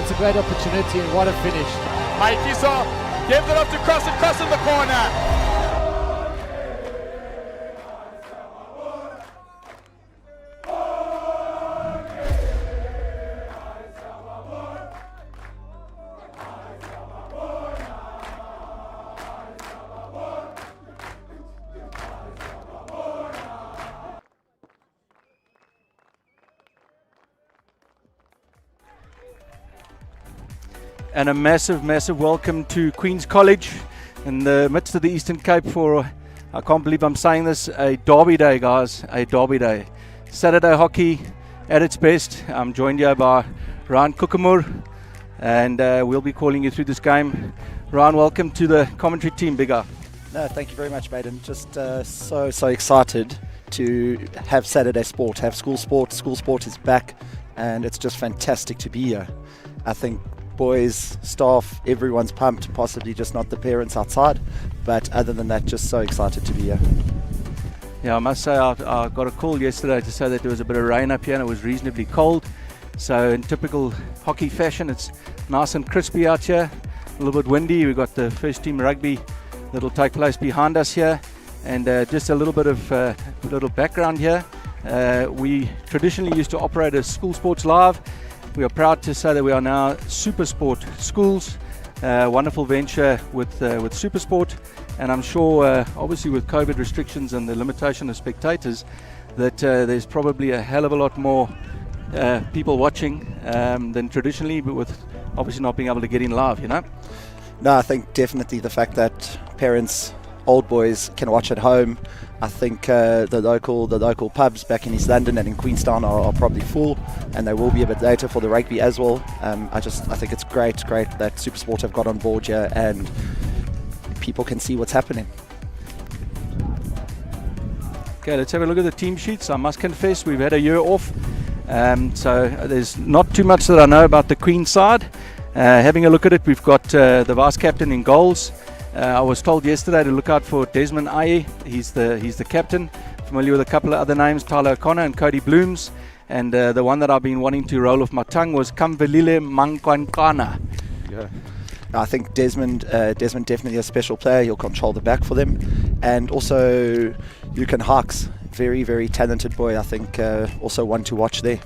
it's a great opportunity, and what a finish. Maikiso gives it up to Cross, and Cross in the corner. And a massive, massive welcome to Queen's College in the midst of the Eastern Cape for, I can't believe I'm saying this, a derby day, guys, a derby day. Saturday hockey at its best. I'm joined here by Ryan Kukamur, and we'll be calling you through this game. Ryan, welcome to the commentary team, Big R. No, thank you very much, Baden. Just so excited to have Saturday sport, have school sport. School sport is back, and it's just fantastic to be here. I think boys, staff, everyone's pumped, possibly just not the parents outside, but other than that, just so excited to be here. Yeah, I must say I got a call yesterday to say that there was a bit of rain up here and it was reasonably cold. So in typical hockey fashion, it's nice and crispy out here, a little bit windy. We've got the first team rugby that'll take place behind us here, and just a little bit of little background here. We traditionally used to operate as School Sports Live. We are proud to say that we are now Super Sport Schools, wonderful venture with Super Sport, and I'm sure obviously with COVID restrictions and the limitation of spectators that there's probably a hell of a lot more people watching than traditionally, but with obviously not being able to get in live, you know? No, I think definitely the fact that parents, old boys can watch at home. I think the local pubs back in East London and in Queenstown are probably full, and they will be a bit later for the rugby as well. I think it's great that SuperSport have got on board here and people can see what's happening. Okay, let's have a look at the team sheets. I must confess we've had a year off, so there's not too much that I know about the Queen side. Having a look at it, we've got the vice captain in goals. I was told yesterday to look out for Desmond Aye. He's the captain. Familiar with a couple of other names, Tyler O'Connor and Cody Blooms. And the one that I've been wanting to roll off my tongue was Kamvelile Mangwankana. Yeah. I think Desmond definitely a special player. He'll control the back for them. And also Lucan Hawks, very, very talented boy. I think also one to watch there.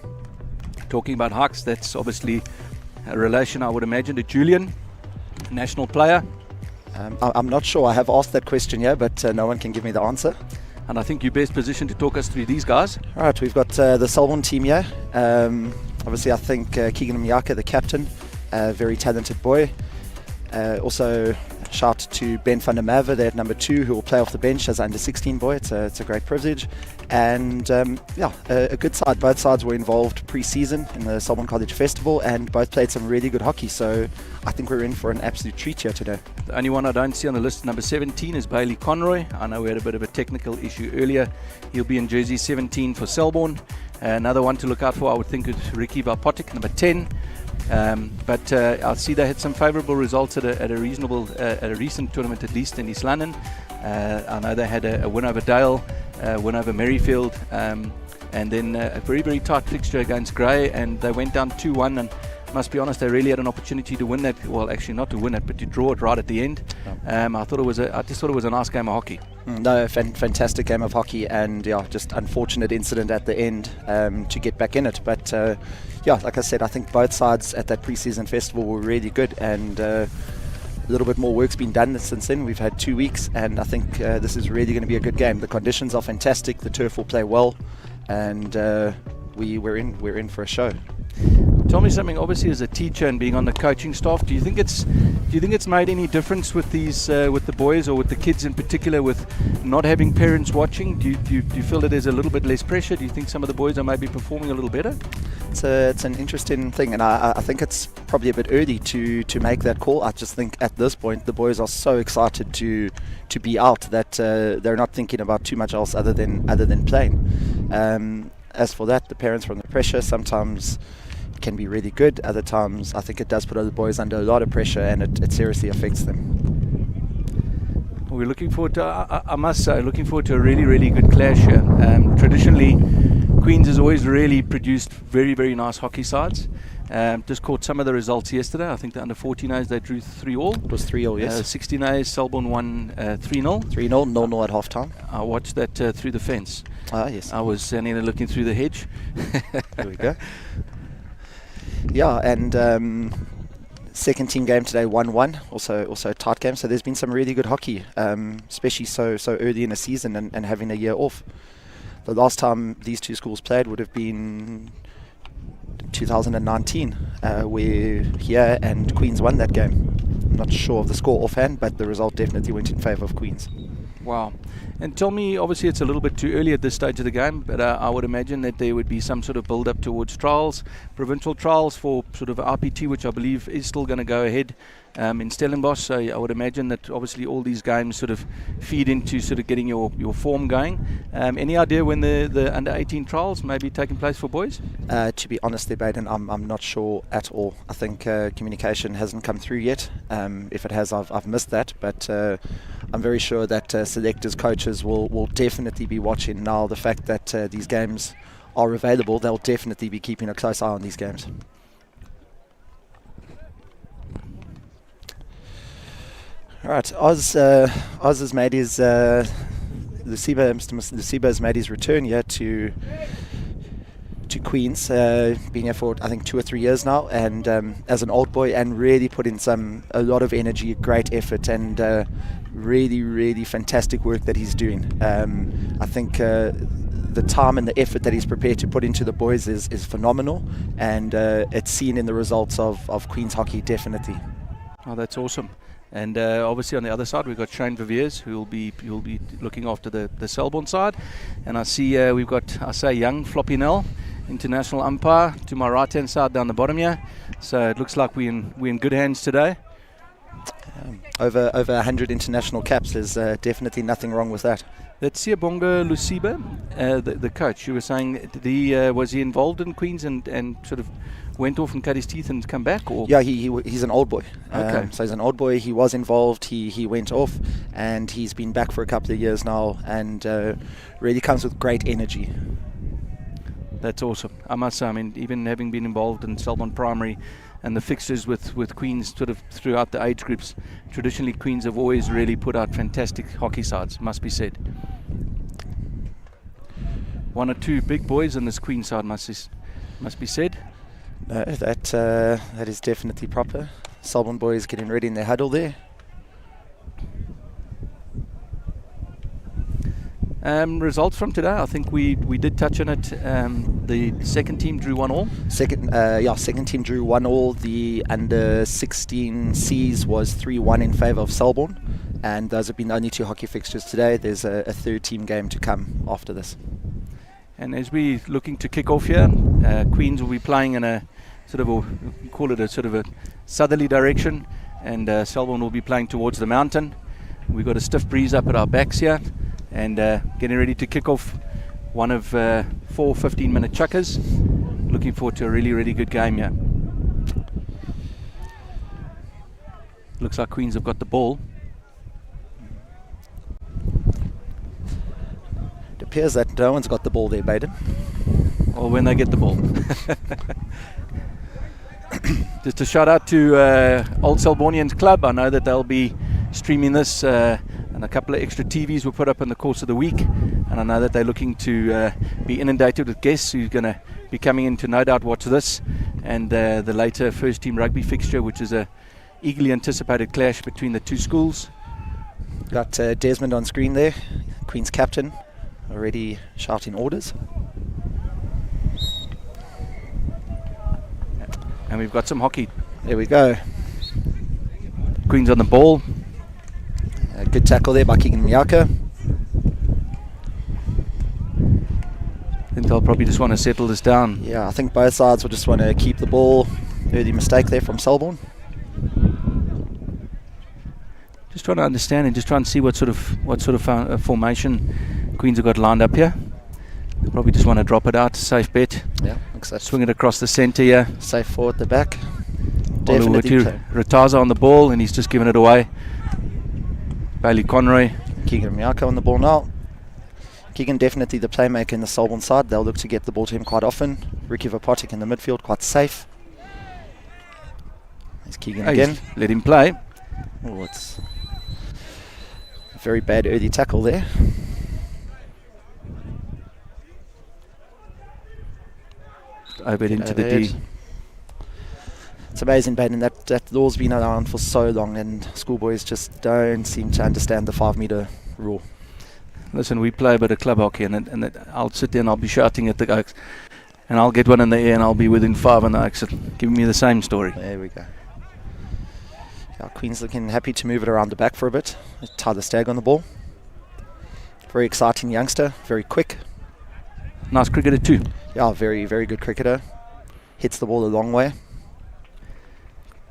Talking about Hawks, that's obviously a relation, I would imagine, to Julian, national player. I'm not sure. I have asked that question here, but no one can give me the answer. And I think you're best positioned to talk us through these guys. All right, we've got the Selborne team here. Obviously, I think Keegan Miyaka, the captain, very talented boy. Also, shout to Ben van der Merwe there at number 2, who will play off the bench as under 16 boy. It's a great privilege. And a good side. Both sides were involved pre-season in the Selborne College Festival, and both played some really good hockey. So I think we're in for an absolute treat here today. The only one I don't see on the list, number 17, is Bailey Conroy. I know we had a bit of a technical issue earlier. He'll be in jersey 17 for Selborne. Another one to look out for, I would think, is Ricky Barpotic, number 10. But I see they had some favourable results at a recent tournament, at least in East London. I know they had a win over Dale, win over Merrifield, and then a very, very tight fixture against Grey, and they went down 2-1, and must be honest, they really had an opportunity to win that. Well, actually not to win it, but to draw it right at the end. I just thought it was a nice game of hockey. No, fantastic game of hockey, and just unfortunate incident at the end to get back in it. But like I said, I think both sides at that pre-season festival were really good, and a little bit more work's been done since then. We've had 2 weeks, and I think this is really going to be a good game. The conditions are fantastic, the turf will play well, and we're in for a show. Tell me something. Obviously, as a teacher and being on the coaching staff, do you think it's made any difference with these with the boys or with the kids in particular, with not having parents watching? Do you feel that there's a little bit less pressure? Do you think some of the boys are maybe performing a little better? It's an interesting thing, and I think it's probably a bit early to make that call. I just think at this point the boys are so excited to be out that they're not thinking about too much else other than playing. As for that, the parents from the pressure sometimes can be really good. Other times I think it does put other boys under a lot of pressure, and it seriously affects them. We're looking forward to, I must say, looking forward to a really, really good clash here. Traditionally, Queens has always really produced very, very nice hockey sides. Just caught some of the results yesterday. I think the under 14As they drew 3-all. It was 3-all, yes. 16As, Selborne won 3-0. 3-0, 0-0 at half time. I watched that through the fence. Ah, yes. I was standing there looking through the hedge. There we go. Yeah, and second team game today, 1-1. Also a tight game. So there's been some really good hockey, especially so early in the season and having a year off. The last time these two schools played would have been 2019, where here and Queens won that game. I'm not sure of the score offhand, but the result definitely went in favour of Queens. Wow. And tell me, obviously it's a little bit too early at this stage of the game, but I would imagine that there would be some sort of build-up towards trials, provincial trials for sort of RPT, which I believe is still going to go ahead in Stellenbosch. So I would imagine that obviously all these games sort of feed into sort of getting your form going. Any idea when the under-18 trials may be taking place for boys? To be honest there, Baden, I'm not sure at all. I think communication hasn't come through yet. If it has, I've missed that, but I'm very sure that selectors, coaches will definitely be watching now. The fact that these games are available, they'll definitely be keeping a close eye on these games. All right, Oz has made his Mr. Lusiba has made his return here to Queens, been here for I think 2 or 3 years now, and as an old boy, and really put in a lot of energy, great effort, and really fantastic work that he's doing. I think the time and the effort that he's prepared to put into the boys is phenomenal, and it's seen in the results of Queens hockey, definitely. Oh, that's awesome. And obviously on the other side we've got Shane Viviers, who will be looking after the Selborne side. And I see we've got, I say, young Floppy Nell, international umpire, to my right hand side down the bottom here. So it looks like we're in good hands today. Over 100 international caps. There's definitely nothing wrong with that. That's Siyabonga Lusiba, the coach. You were saying, was he involved in Queens and sort of went off and cut his teeth and come back? Or? Yeah, he's an old boy. Okay. So he's an old boy. He was involved. He went off, and he's been back for a couple of years now, and really comes with great energy. That's awesome. I must say, I mean, even having been involved in Selborne Primary and the fixtures with Queens sort of throughout the age groups, traditionally Queens have always really put out fantastic hockey sides, must be said. 1 or 2 big boys in this Queen side, must be said. That is definitely proper. Selborne boys getting ready in their huddle there. Results from today, I think we did touch on it. The second team drew 1-all. Second team drew 1-all. The under 16 Cs was 3-1 in favour of Selborne, and those have been the only 2 hockey fixtures today. There's a third team game to come after this. And as we're looking to kick off here, Queens will be playing in a sort of a southerly direction, and Selborne will be playing towards the mountain. We've got a stiff breeze up at our backs here, and getting ready to kick off one of 4 15-minute chukkers. Looking forward to a really good game here. Looks like Queens have got the ball. It appears that no one's got the ball there, Baden. Or when they get the ball. Just a shout out to Old Selbornians Club. I know that they'll be streaming this, and a couple of extra TVs were put up in the course of the week, and I know that they're looking to be inundated with guests who's going to be coming in to no doubt watch this and the later first team rugby fixture, which is a eagerly anticipated clash between the 2 schools. Got Desmond on screen there, Queen's captain, already shouting orders. And we've got some hockey. There we go. Queens on the ball. Good tackle there by Keegan Miyaka. I think they'll probably just want to settle this down. Yeah, I think both sides will just want to keep the ball. Early mistake there from Selborne. Just trying to understand and just try and see what sort of formation Queens have got lined up here. They'll probably just want to drop it out. Safe bet. Yeah, looks like swing it across the centre here. Safe forward the back. Definitely. Rataza on the ball, and he's just given it away. Bailey Conroy. Keegan Miyaka on the ball now. Keegan definitely the playmaker in the Selborne side. They'll look to get the ball to him quite often. Ricky Vapotic in the midfield, quite safe. There's Keegan again. Let him play. Oh, it's a very bad early tackle there. Over into the D. It's amazing, Baden, that law's been around for so long and schoolboys just don't seem to understand the 5 metre rule. Listen, we play a bit of club hockey, and I'll sit there and I'll be shouting at the guys, and I'll get one in the air and I'll be within 5 on the exit, giving me the same story. There we go. Yeah, Queen's looking happy to move it around the back for a bit. Tyler Stagg on the ball. Very exciting youngster, very quick. Nice cricketer too. Yeah, very, very good cricketer. Hits the ball a long way.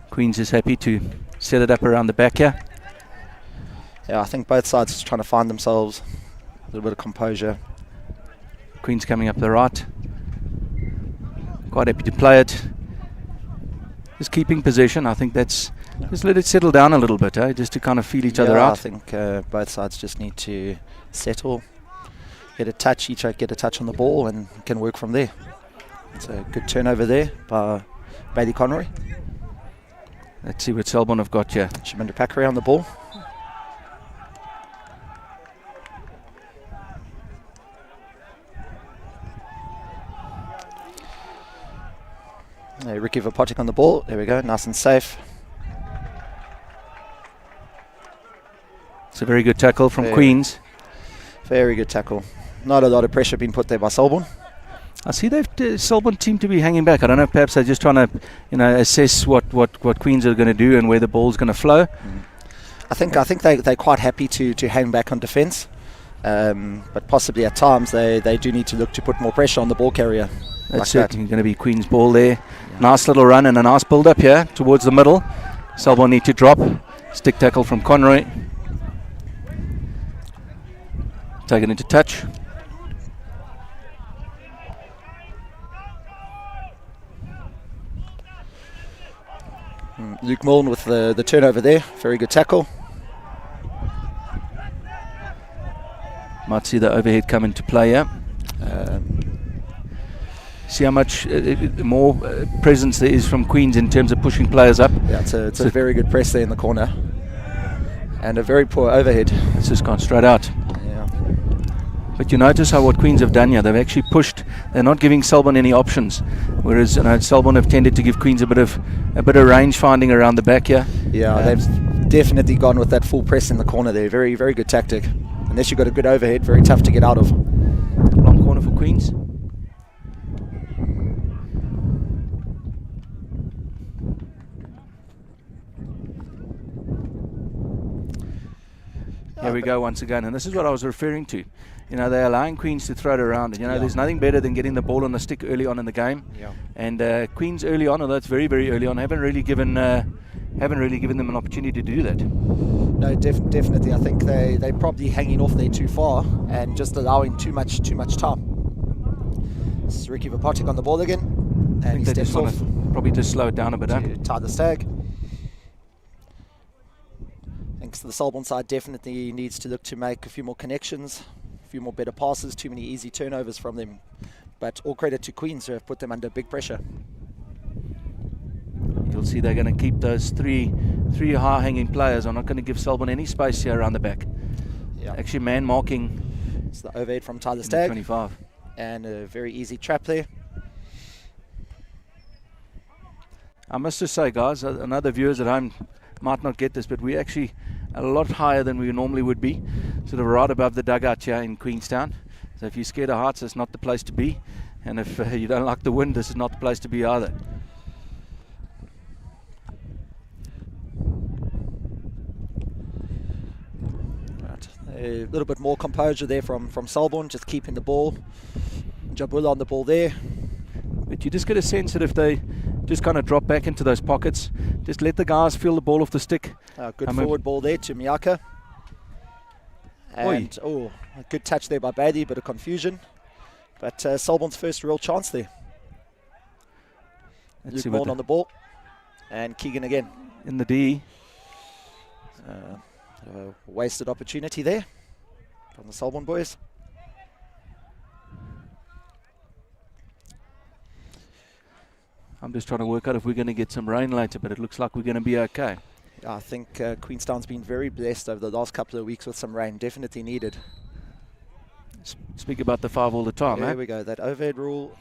Queen's is happy to set it up around the back here. Yeah, I think both sides are trying to find themselves a little bit of composure. Queen's coming up the right. Quite happy to play it. Just keeping possession. I think that's... Just let it settle down a little bit, just to kind of feel each other out. I think both sides just need to settle, get a touch, each get a touch on the ball, and can work from there. It's a good turnover there by Bailey Conroy. Let's see what Selborne have got here. Shaminder Pakari on the ball. Ricky Vapotic on the ball. There we go, nice and safe. It's a very good tackle from Queens. Very good tackle. Not a lot of pressure being put there by Selborne. I see they've Selborne seem to be hanging back. I don't know if perhaps they're just trying to, assess what Queens are going to do and where the ball's going to flow. I think they're quite happy to hang back on defence, but possibly at times they do need to look to put more pressure on the ball carrier. That's certainly going to be Queen's ball there. Yeah. Nice little run and a nice build up here towards the middle. Selborne need to drop. Stick tackle from Conroy. Taken into touch. Luke Milne with the turnover there. Very good tackle. Might see the overhead come into play here. See how much more presence there is from Queens in terms of pushing players up. Yeah, it's a very good press there in the corner. And a very poor overhead. It's just gone straight out. Yeah. But you notice how what Queens have done here, they've actually pushed, they're not giving Selborne any options. Whereas Selborne have tended to give Queens a bit of range finding around the back here. Yeah, they've definitely gone with that full press in the corner there. Very, very good tactic. Unless you've got a good overhead, very tough to get out of. Long corner for Queens. Here we go once again, and this is what I was referring to. They're allowing Queens to throw it around. There's nothing better than getting the ball on the stick early on in the game. Yeah. And Queens early on, although it's very, very early on, haven't really given them an opportunity to do that. No, definitely. I think they're probably hanging off there too far and just allowing too much time. This is Ricky Vapotic on the ball again, and I think he they steps off. Probably just slow it down a bit. Tyler Stagg. The Selborne side definitely needs to look to make a few more connections, a few more better passes, too many easy turnovers from them. But all credit to Queens who have put them under big pressure. You'll see they're going to keep those three high-hanging players. I'm not going to give Selborne any space here around the back. Yeah. Actually, man marking. It's the overhead from Tyler Stagg. 25. And a very easy trap there. I must just say, guys, another viewers at home might not get this, but we're actually a lot higher than we normally would be, sort of right above the dugout here in Queenstown. So if you're scared of heights, it's not the place to be, and if you don't like the wind, this is not the place to be either. Right. A little bit more composure there from Selborne, just keeping the ball. Jabula on the ball there. But you just get a sense that if they just kind of drop back into those pockets, just let the guys feel the ball off the stick. Good forward ball there to Miyaka. And a good touch there by Bailey, bit of confusion. But Selborne's first real chance there. Luke Milne on the ball. And Keegan again. In the D. Wasted opportunity there from the Selborne boys. I'm just trying to work out if we're going to get some rain later, but it looks like we're going to be okay. I think Queenstown's been very blessed over the last couple of weeks with some rain. Definitely needed. Speak about the 5 all the time, There eh? we go. That overhead rule.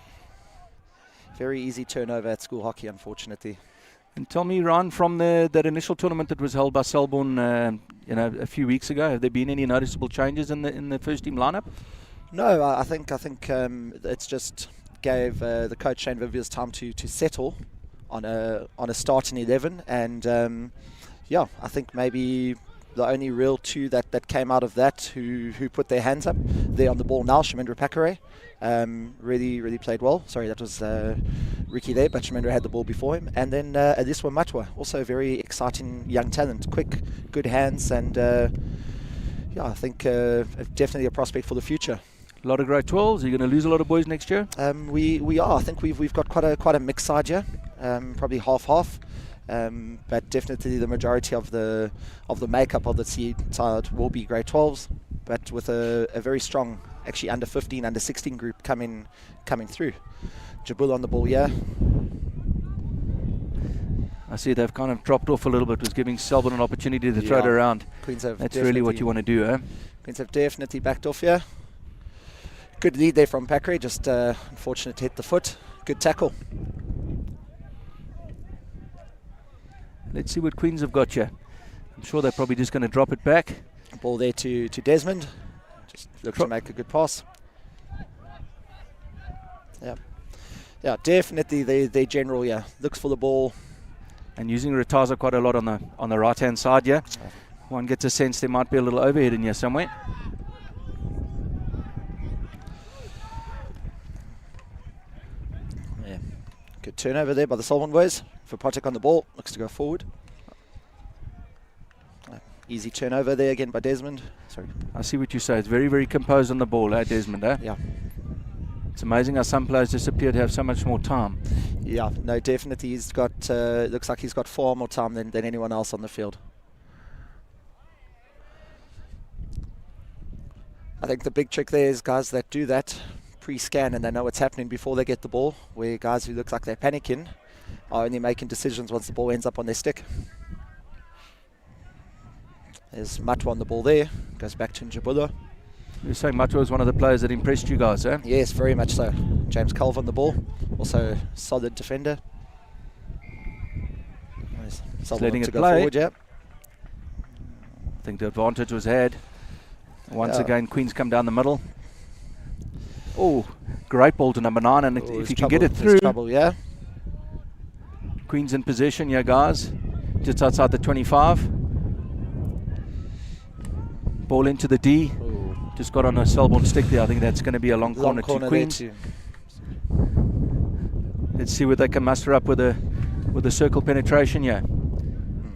Very easy turnover at school hockey, unfortunately. And tell me, Ron, from that initial tournament that was held by Selborne, a few weeks ago, have there been any noticeable changes in the first team lineup? No, I think it's just gave the coach Shane Vivier's time to settle on a starting 11, and I think maybe the only real two that came out of that who put their hands up there on the ball now, Shamendra Pakare, really played well. Sorry, that was Ricky there, but Shamendra had the ball before him. And then Adiswa Matwa, also a very exciting young talent, quick, good hands, and I think definitely a prospect for the future. A lot of grade 12s. Are you going to lose a lot of boys next year? We are. I think we've got quite a mixed side here, probably half. But definitely the majority of the makeup of the side will be grade 12s, but with a very strong, actually under 15, under 16 group coming through. Jabul on the ball, yeah. I see they've kind of dropped off a little bit, was giving Selborne an opportunity to throw it around. Queens have That's really what you want to do, eh? Queens have definitely backed off here. Good lead there from Pakare, just unfortunate to hit the foot. Good tackle. Let's see what Queens have got here. I'm sure they're probably just going to drop it back. Ball there to Desmond. Just looks to make a good pass. Yeah, definitely their general, looks for the ball. And using Rataza quite a lot on the right-hand side, yeah. One gets a sense there might be a little overhead in here somewhere. Yeah, good turnover there by the Selborne boys. For Potek on the ball, looks to go forward. Easy turnover there again by Desmond. Sorry. I see what you say. It's very, very composed on the ball, Desmond, eh? Yeah. It's amazing how some players just appear to have so much more time. Yeah, no, definitely he's got, looks like he's got far more time than anyone else on the field. I think the big trick there is guys that do that pre-scan and they know what's happening before they get the ball, where guys who look like they're panicking are only making decisions once the ball ends up on their stick. There's Matwa on the ball there, goes back to Njabula. You're saying Matwa was one of the players that impressed you guys, eh? Yes, very much so. James Culver on the ball, also solid defender. Letting it go play. Forward, yeah. I think the advantage was had. Once again, Queens come down the middle. Oh, great ball to number 9, and if you can get it through. Trouble, yeah. Queens in possession, yeah, guys. Just outside the 25. Ball into the D. Ooh. Just got on a Selborne stick there. I think that's going to be a long corner to Queens. Let's see what they can muster up with a circle penetration, yeah.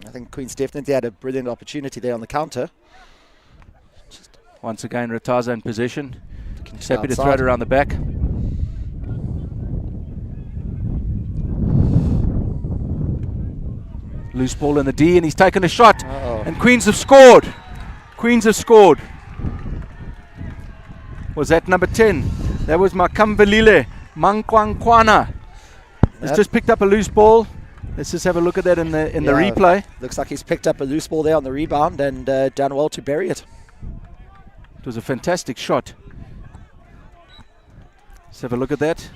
I think Queens definitely had a brilliant opportunity there on the counter. Once again, Rataza in position. He's happy to outside. throw it around the back. Loose ball in the D, and he's taken a shot. And Queens have scored. Queens have scored. Was that number 10? That was Makamvelile Mankwangkwana. He's just picked up a loose ball. Let's just have a look at that in the replay. Looks like he's picked up a loose ball there on the rebound and done well to bury it. It was a fantastic shot. Let's have a look at that.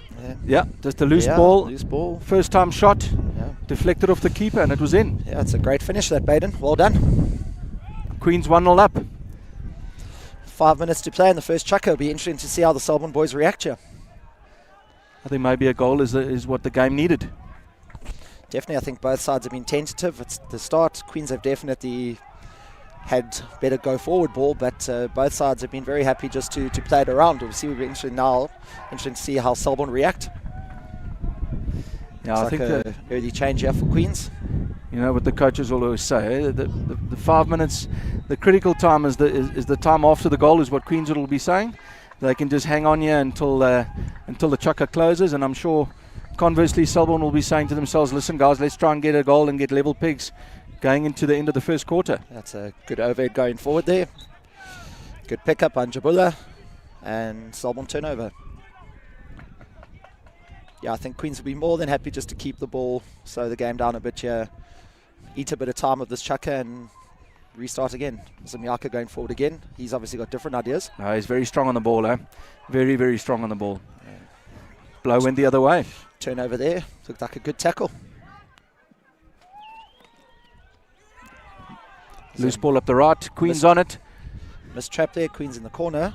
Yeah, just a loose ball. Loose ball. First time shot. Yeah. Deflected off the keeper and it was in. Yeah, it's a great finish that, Baden. Well done. Queens 1-0 up. 5 minutes to play in the first chucker. It'll be interesting to see how the Selborne boys react here. I think maybe a goal is what the game needed. Definitely, I think both sides have been tentative. It's the start. Queens have definitely had better go forward ball, but both sides have been very happy just to play it around. We'll see. We'll be interesting to see how Selborne react. Yeah, I think an early change here for Queens. You know what the coaches will always say, the 5 minutes, the critical time is the time after the goal, is what Queens will be saying. They can just hang on here until the chucker closes, and I'm sure conversely Selborne will be saying to themselves, listen guys, let's try and get a goal and get level pigs going into the end of the first quarter. That's a good overhead going forward there. Good pickup on Jabula and Selborne turnover. Yeah, I think Queens will be more than happy just to keep the ball, slow the game down a bit here, eat a bit of time with this chucker and restart again. So Miyaka going forward again. He's obviously got different ideas. No, he's very strong on the ball, very, very strong on the ball. Blow went the other way. Turnover there. Looked like a good tackle. Loose ball up the right. Queen's on it. Missed trap there. Queen's in the corner.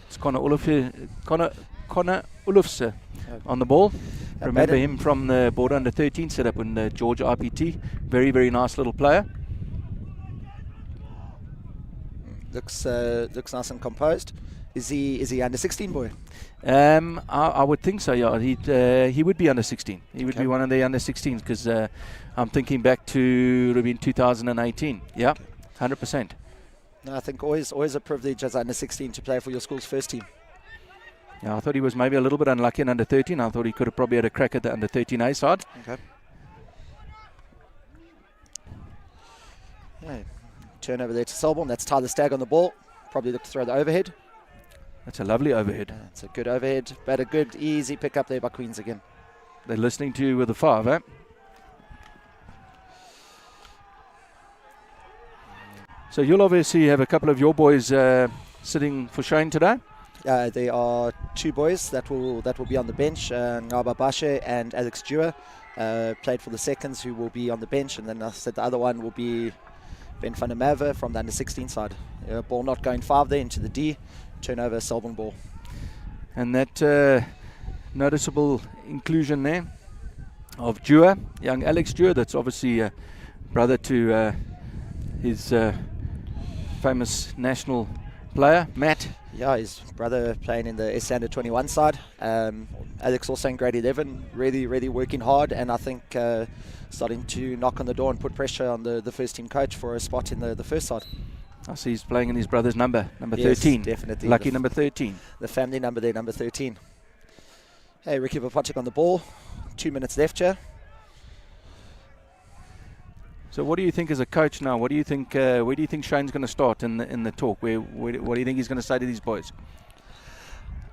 It's Connor Olufse on the ball. Remember him from the Border Under 13 set up in the Georgia RPT. Very, very nice little player. Looks nice and composed. Is he under 16 boy? I would think so. Yeah, he would be under 16. He would be one of the under 16s because I'm thinking back to in 2018. Yeah, 100%. No, I think always a privilege as under 16 to play for your school's first team. Yeah, I thought he was maybe a little bit unlucky in under 13. I thought he could have probably had a crack at the under 13A side. Okay. Yeah. Turn over there to Selborne. That's Tyler Stagg on the ball. Probably look to throw the overhead. That's a lovely overhead. It's a good overhead, but a good, easy pick up there by Queens again. They're listening to you with the 5, eh? So you'll obviously have a couple of your boys sitting for Shane today? There are 2 boys that will be on the bench, Ngaba Bashe and Alex Dewar, played for the seconds, who will be on the bench, and then I said the other one will be Ben van der Merwe from the under 16 side. Ball not going 5 there into the D, turnover Selborne ball. And that noticeable inclusion there of Dewar, young Alex Dewar, that's obviously brother to his famous national player, Matt. Yeah, his brother playing in the S under 21 side. Alex also in grade 11, really, really working hard, and I think starting to knock on the door and put pressure on the first team coach for a spot in the first side. I see he's playing in his brother's number Yes, 13. Definitely. Lucky number 13. The family number there, number 13. Hey, Ricky Vopacek on the ball. 2 minutes left here. So what do you think as a coach now? What do you think? Where do you think Shane's going to start in the talk? What do you think he's going to say to these boys?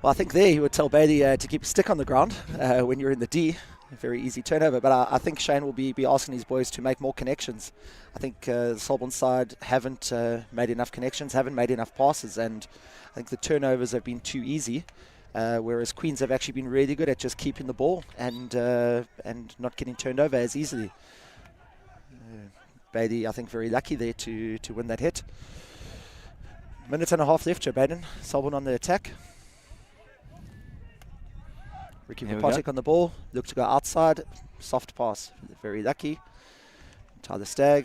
Well, I think there he would tell Bailey to keep a stick on the ground when you're in the D. A very easy turnover. But I think Shane will be asking his boys to make more connections. I think the Selborne side haven't made enough connections, haven't made enough passes, and I think the turnovers have been too easy. Whereas Queens have actually been really good at just keeping the ball and not getting turned over as easily. Bailey, I think, very lucky there to win that hit. Minute and a half left, Joe Baden. Selborne on the attack. Ricky Vopacek on the ball. Look to go outside. Soft pass. Very lucky. Tyler Stagg.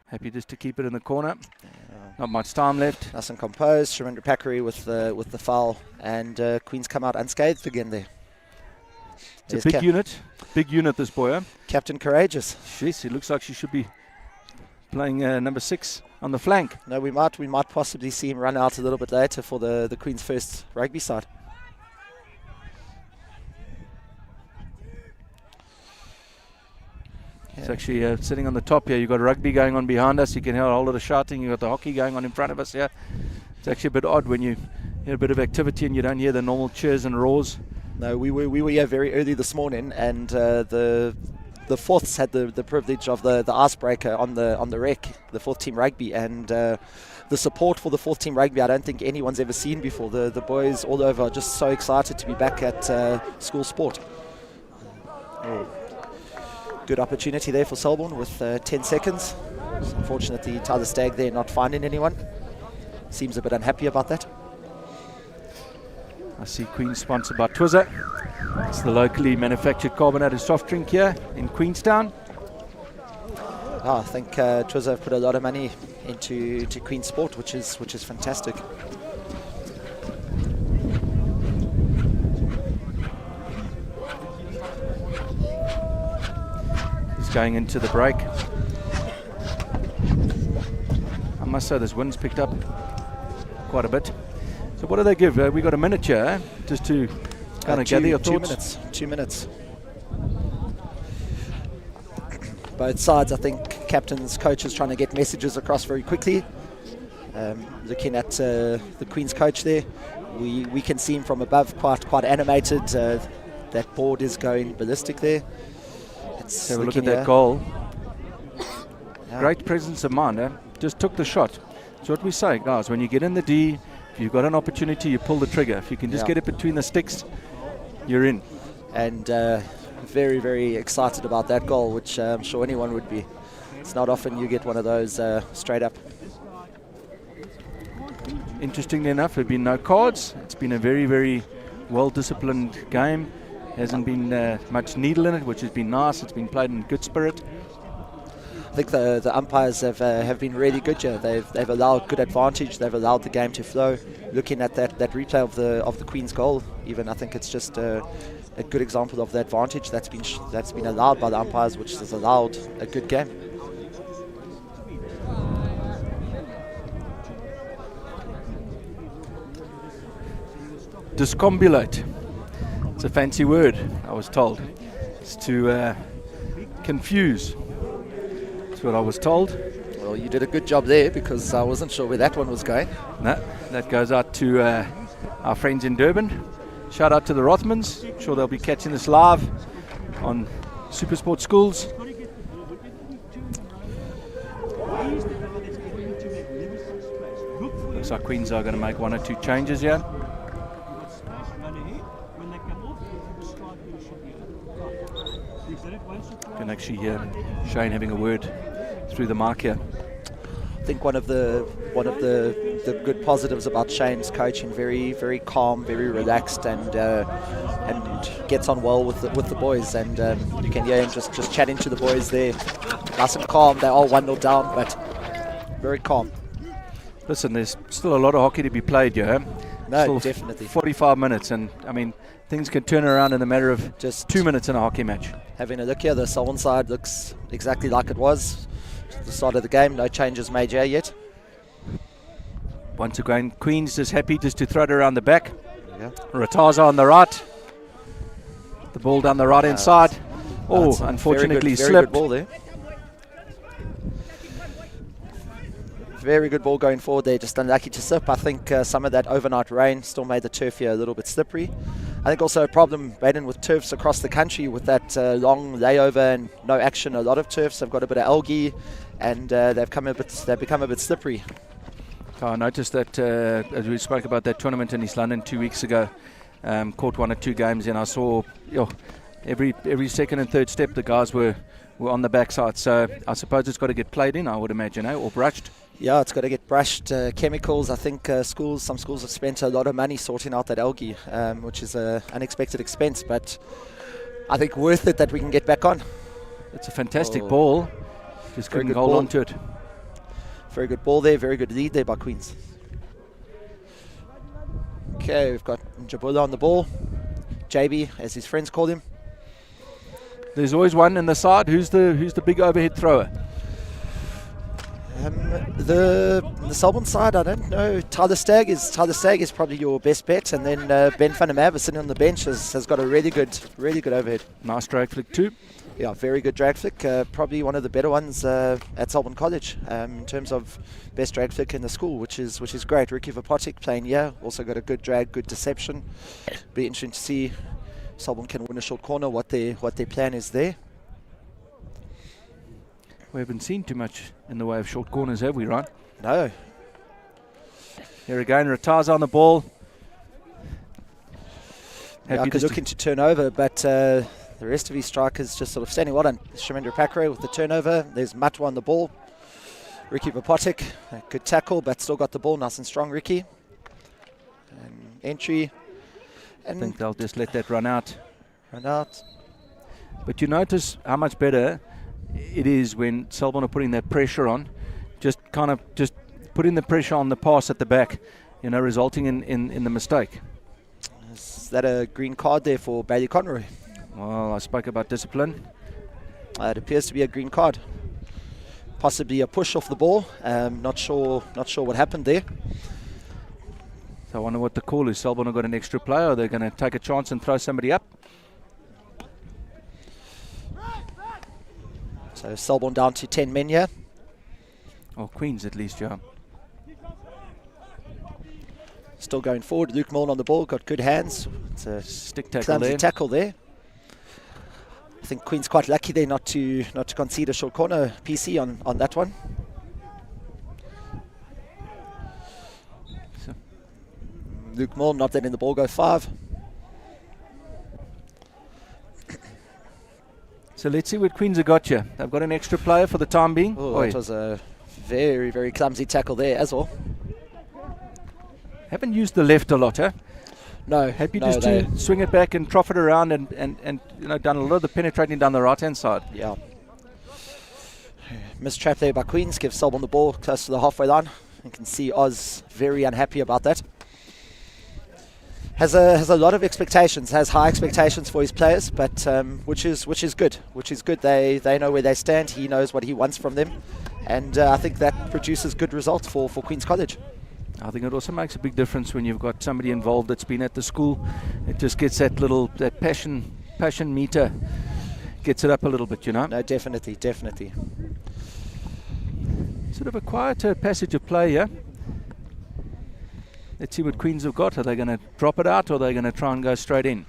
Happy just to keep it in the corner. Not much time left. Nice and composed. Shamindra Pakari with the foul. And Queens come out unscathed again there. It's a big unit. Big unit, this boy. Captain Courageous. Jeez, it looks like she should be playing number 6 on the flank. No, we might possibly see him run out a little bit later for the Queen's first rugby side. It's actually sitting on the top here. You've got rugby going on behind us. You can hear a whole lot of shouting. You've got the hockey going on in front of us here. It's actually a bit odd when you hear a bit of activity and you don't hear the normal cheers and roars. No, we were here very early this morning, and the fourths had the privilege of the icebreaker on the rec, the 4th team rugby, and the support for the 4th team rugby I don't think anyone's ever seen before. The boys all over are just so excited to be back at school sport. Good opportunity there for Selborne with 10 seconds. Unfortunately, Tyler Stagg there not finding anyone. Seems a bit unhappy about that. I see Queen's sponsored by Twizzler. It's the locally manufactured carbonated soft drink here in Queenstown. I think Twizzler have put a lot of money into Queen Sport, which is fantastic. He's going into the break. I must say this wind's picked up quite a bit. So what do they give? We got a minute here, just to kind of gather your thoughts. 2 minutes. Both sides, I think, captains, coaches trying to get messages across very quickly. Looking at the Queen's coach there, we can see him from above, quite animated. That board is going ballistic there. Let's have a look at that goal. Yeah. Great presence of mind, eh? Just took the shot. That's what we say, guys. When you get in the D, if you've got an opportunity, you pull the trigger. If you can just get it between the sticks, you're in. And very, very excited about that goal, which I'm sure anyone would be. It's not often you get one of those straight up. Interestingly enough, there have been no cards. It's been a very, very well-disciplined game. Hasn't been much needle in it, which has been nice. It's been played in good spirit. I think the umpires have been really good here. They've allowed good advantage. They've allowed the game to flow. Looking at that replay of the Queen's goal, even I think it's just a good example of the advantage that's been allowed by the umpires, which has allowed a good game. Discombulate. It's a fancy word, I was told. It's to confuse. That's what I was told. Well, you did a good job there, because I wasn't sure where that one was going. No, that goes out to our friends in Durban. Shout out to the Rothmans. I'm sure they'll be catching this live on Supersport Schools. Looks like Queens are going to make one or two changes here. You can actually hear Shane having a word through the mic here. I think one of the good positives about Shane's coaching, very, very calm, very relaxed, and gets on well with the boys. And you can hear him just chatting to the boys there, nice and calm. They're all 1-0 down, but very calm. Listen, there's still a lot of hockey to be played here. No, still definitely. 45 minutes, and I mean, things can turn around in a matter of just 2 minutes in a hockey match. Having a look here, the Selborne side looks exactly like it was at the start of the game. No changes made here yet. Once again, Queens just happy just to throw it around the back. Yeah. Rataza on the right. The ball down the right-hand side. Oh, unfortunately very slipped. Good ball there. Very good ball going forward there, just unlucky to slip. I think some of that overnight rain still made the turf here a little bit slippery. I think also a problem, Baden, with turfs across the country with that long layover and no action. A lot of turfs have got a bit of algae, and they've become a bit slippery. I noticed that as we spoke about that tournament in East London 2 weeks ago, caught 1 or 2 games, and I saw every second and third step the guys were on the backside. So I suppose it's got to get played in, I would imagine, or brushed. Yeah, it's got to get brushed. Chemicals, I think some schools have spent a lot of money sorting out that algae, which is an unexpected expense, but I think worth it that we can get back on. It's a fantastic ball. Just couldn't hold on to it. Very good ball there, very good lead there by Queens. Okay, we've got Njabula on the ball. JB, as his friends call him. There's always one in the side. Who's the big overhead thrower? The Selborne side, I don't know. Tyler Stagg is probably your best bet, and then Ben van der Merwe sitting on the bench has got a really good overhead. Nice drag flick too. Yeah, very good drag flick. Probably one of the better ones at Selborne College in terms of best drag flick in the school, which is great. Ricky Vapotic playing here, also got a good drag, good deception. Be interesting to see if Selborne can win a short corner. What their plan is there. We haven't seen too much in the way of short corners, have we, Ryan? No. Here again, Rataza on the ball. Happy looking to turn over, but the rest of his strikers just sort of standing well done. Shamendra Pakre with the turnover. There's Matwa on the ball. Ricky Vapotic, a good tackle, but still got the ball. Nice and strong, Ricky. And entry. And I think they'll just let that run out. But you notice how much better it is when Selborne are putting that pressure on, just putting the pressure on the pass at the back, resulting in the mistake. Is that a green card there for Bailey Conroy? Well, I spoke about discipline. It appears to be a green card. Possibly a push off the ball. Not sure what happened there. So I wonder what the call is. Selborne have got an extra player, or they're going to take a chance and throw somebody up. So Selborne down to 10 men here. Or Queens at least, yeah. Still going forward. Luke Milne on the ball, got good hands. It's a Stick tackle clumsy there. tackle there. I think Queen's quite lucky there not to concede a short corner PC on that one. So- Luke Milne not letting the ball go 5. So let's see what Queens have got here. They've got an extra player for the time being. Oh, Oi. that was a very, very clumsy tackle there as well. Haven't used the left a lot, huh? No, Happy no, just to swing it back and trough it around and done a lot of the penetrating down the right-hand side. yeah. Missed trap there by Queens, gives Selborne the ball close to the halfway line. You can see Oz very unhappy about that. Has a lot of expectations, has high expectations for his players, but which is good. They know where they stand. He knows what he wants from them, and I think that produces good results for Queen's College. I think it also makes a big difference when you've got somebody involved that's been at the school. It just gets that passion meter, gets it up a little bit, No, definitely. Sort of a quieter passage of play here. Let's see what Queens have got. Are they going to drop it out or are they going to try and go straight in?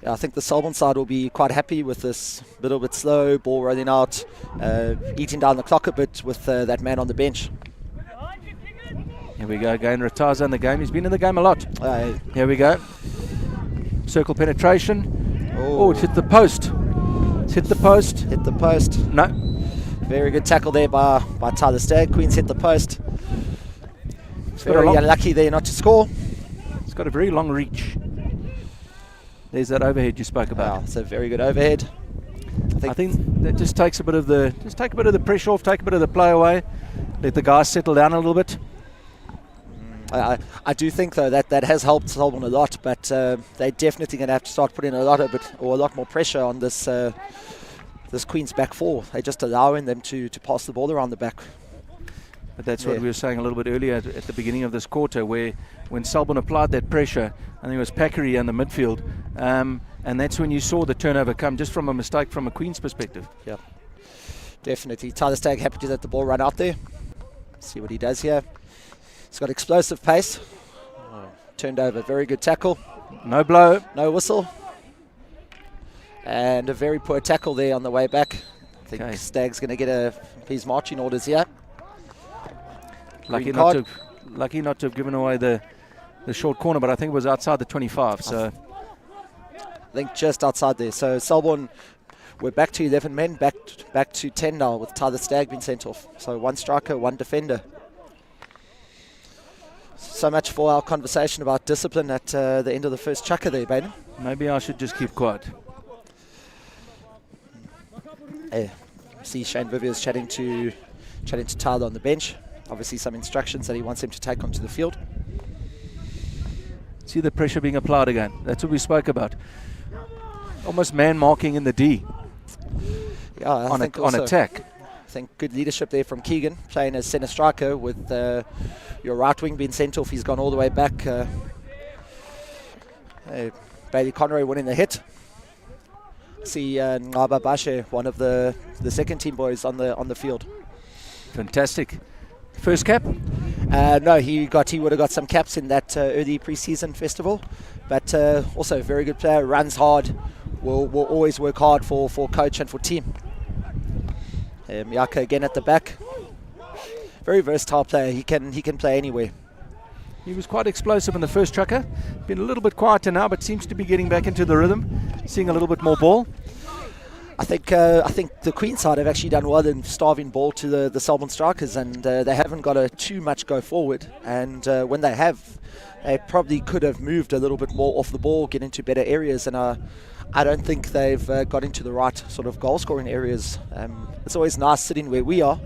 Yeah, I think the Selborne side will be quite happy with this little bit slow, ball rolling out, eating down the clock a bit with that man on the bench. Here we go again, Rataza in the game. He's been in the game a lot. Here we go. Circle penetration. Oh, it's hit the post. Hit the post. No. Very good tackle there by Tyler Stagg. Queens hit the post. Very unlucky there not to score. It's got a very long reach. There's that overhead you spoke about. Wow, it's a very good overhead. I think that just takes a bit of the pressure off, take a bit of the play away, let the guys settle down a little bit. I do think though that has helped Selborne a lot, but they're definitely going to have to start putting a lot more pressure on this Queen's back four. They're just allowing them to pass the ball around the back. But that's what we were saying a little bit earlier at the beginning of this quarter, where when Selborne applied that pressure, I think it was Packery in the midfield, and that's when you saw the turnover come just from a mistake from a Queen's perspective. Yeah, definitely. Tyler Stagg happy to let the ball run out there. See what he does here. He's got explosive pace. Turned over, very good tackle. No blow. No whistle. And a very poor tackle there on the way back. I think Stagg's going to get his marching orders here. Lucky not to have given away the short corner, but I think it was outside the 25. So I think just outside there. So Selborne, we're back to 11 men, back to 10 now with Tyler Stagg being sent off. So one striker, one defender. So much for our conversation about discipline at the end of the first chukker there, Baden. Maybe I should just keep quiet. See Shane Viviers chatting to Tyler on the bench. Obviously some instructions that he wants him to take onto the field. See the pressure being applied again. That's what we spoke about. Almost man marking in the D. Yeah, I think on attack. I think good leadership there from Keegan, playing as centre striker with your right wing being sent off. He's gone all the way back. Bailey Conroy winning the hit. See Ngaba Bashe, one of the second team boys on the field. Fantastic. First cap? No, he would have got some caps in that early pre-season festival, but also a very good player, runs hard, will always work hard for coach and for team. Miyaka again at the back. Very versatile player. He can play anywhere. He was quite explosive in the first trucker. Been a little bit quieter now, but seems to be getting back into the rhythm, seeing a little bit more ball. I think the Queen side have actually done well in starving ball to the Selborne strikers, and they haven't got too much go forward. And when they have, they probably could have moved a little bit more off the ball, get into better areas. And I don't think they've got into the right sort of goal scoring areas. It's always nice sitting where we are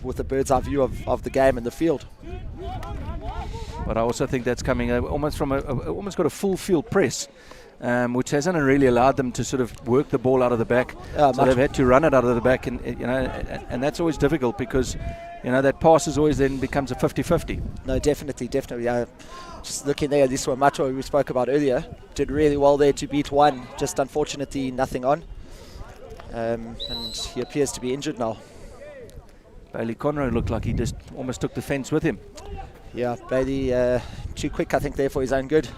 with a bird's eye view of the game and the field. But I also think that's coming almost from almost got a full field press. Which hasn't really allowed them to sort of work the ball out of the back. So they've had to run it out of the back, and and that's always difficult because that pass is always then becomes a 50-50. No, definitely. Just looking there, this one Macho we spoke about earlier did really well there to beat one. Just unfortunately nothing on, and he appears to be injured now. Bailey Conroy looked like he just almost took the fence with him. Yeah, Bailey too quick, I think, there for his own good.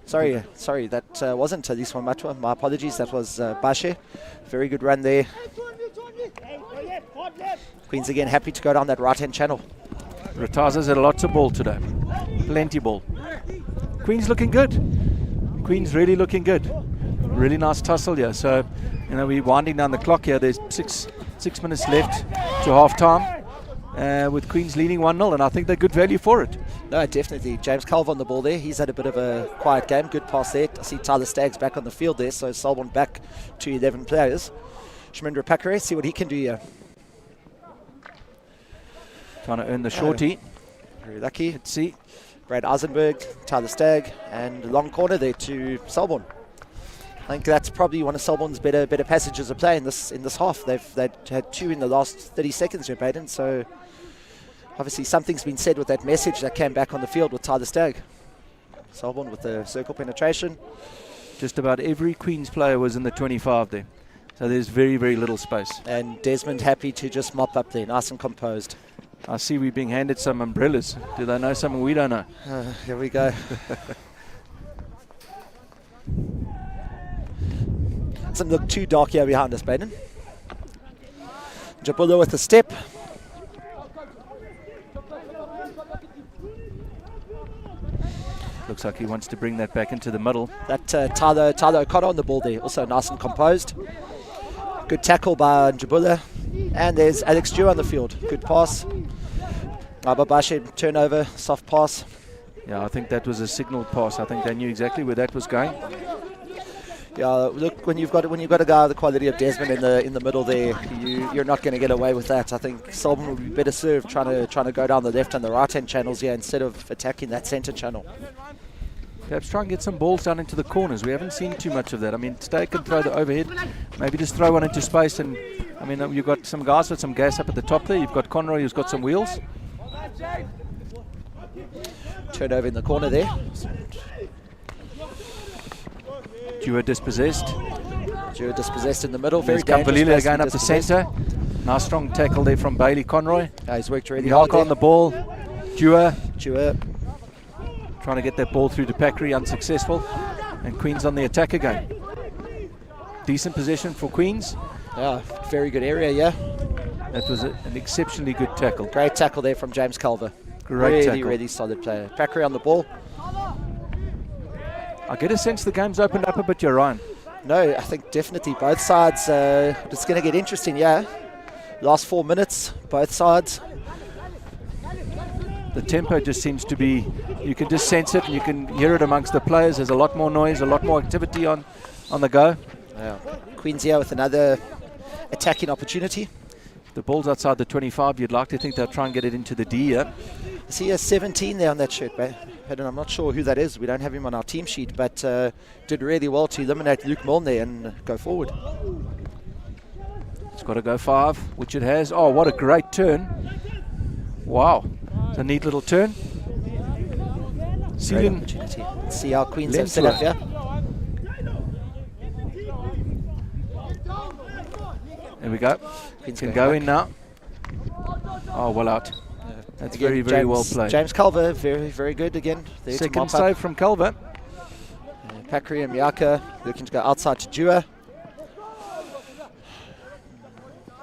Sorry, that wasn't Liswa Matwa. My apologies, that was Bashe. Very good run there. Queens again happy to go down that right-hand channel. Rataza's had lots of ball today. Plenty ball. Queen's looking good. Queen's really looking good. Really nice tussle here. So, you know, we're winding down the clock here. There's six minutes left to half time. With Queens leading 1-0, and I think they're good value for it. No, definitely. James Culver on the ball there. He's had a bit of a quiet game. Good pass there. I see Tyler Staggs back on the field there, so Selborne back to 11 players. Shmindra Pakare, see what he can do here. Trying to earn the shorty. Very lucky. Let's see. Brad Eisenberg, Tyler Stagg, and long corner there to Selborne. I think that's probably one of Selborne's better passages of play in this half. They've had 2 in the last 30 seconds, Baden. So obviously something's been said with that message that came back on the field with Tyler Stagg. Selborne with the circle penetration. Just about every Queens player was in the 25 there. So there's very, very little space. And Desmond happy to just mop up there, nice and composed. I see we're being handed some umbrellas. Do they know something we don't know? Here we go. Doesn't look too dark here behind us, Baden. Jabula with a step. Looks like he wants to bring that back into the middle. That Tyler O'Connor on the ball there, also nice and composed. Good tackle by Jabula. And there's Alex Dew on the field. Good pass. Babashe turnover, soft pass. Yeah, I think that was a signal pass. I think they knew exactly where that was going. Yeah, look, when you've got a guy of the quality of Desmond in the middle there, you're not going to get away with that. I think Selborne would be better served trying to go down the left and the right hand channels here instead of attacking that centre channel. Perhaps try and get some balls down into the corners. We haven't seen too much of that. I mean, Stay can throw the overhead, maybe just throw one into space. And I mean, you've got some guys with some gas up at the top there. You've got Conroy who's got some wheels. Turnover in the corner there. Dewar dispossessed. Dewar dispossessed in the middle. Very There's dangerous. Kambalila going up the centre. Nice strong tackle there from Bailey Conroy. He's worked really hard on the ball. Dewar trying to get that ball through to Pakri, unsuccessful. And Queens on the attack again. Decent possession for Queens. Yeah, very good area, yeah. That was an exceptionally good tackle. Great tackle there from James Culver. Great tackle. Really solid player. Pakri on the ball. I get a sense the game's opened up a bit, Ryan. No, I think definitely both sides. It's going to get interesting, yeah. Last 4 minutes, both sides. The tempo just seems to be, you can just sense it and you can hear it amongst the players. There's a lot more noise, a lot more activity on the go. Yeah. Queens here with another attacking opportunity. The ball's outside the 25. You'd like to think they'll try and get it into the D here. I see a 17 there on that shirt, and I'm not sure who that is. We don't have him on our team sheet, but did really well to eliminate Luke Milne there and go forward. It's got to go 5, which it has. Oh, what a great turn. Wow. It's a neat little turn. Great opportunity. Let's see how Queens have set up here. There we go. Queens can go in now. Oh, well out. That's again, very well played. James Culver, very good again. There second save from Culver. Pakri and Miyaka looking to go outside to Dewar.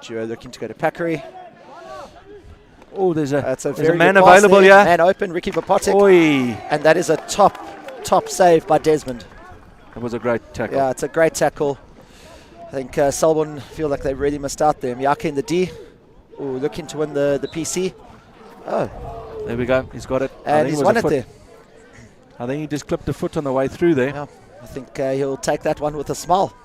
Dewar looking to go to Pakri. Oh, there's a man available here. Man open, Ricky Vapotic. Oi. And that is a top save by Desmond. It was a great tackle. Yeah, it's a great tackle. I think Selborne feel like they really missed out there. Miyaka in the D. Ooh, looking to win the PC. Oh. There we go. He's got it. And he's won it there. I think he just clipped a foot on the way through there. Yeah, I think he'll take that one with a smile.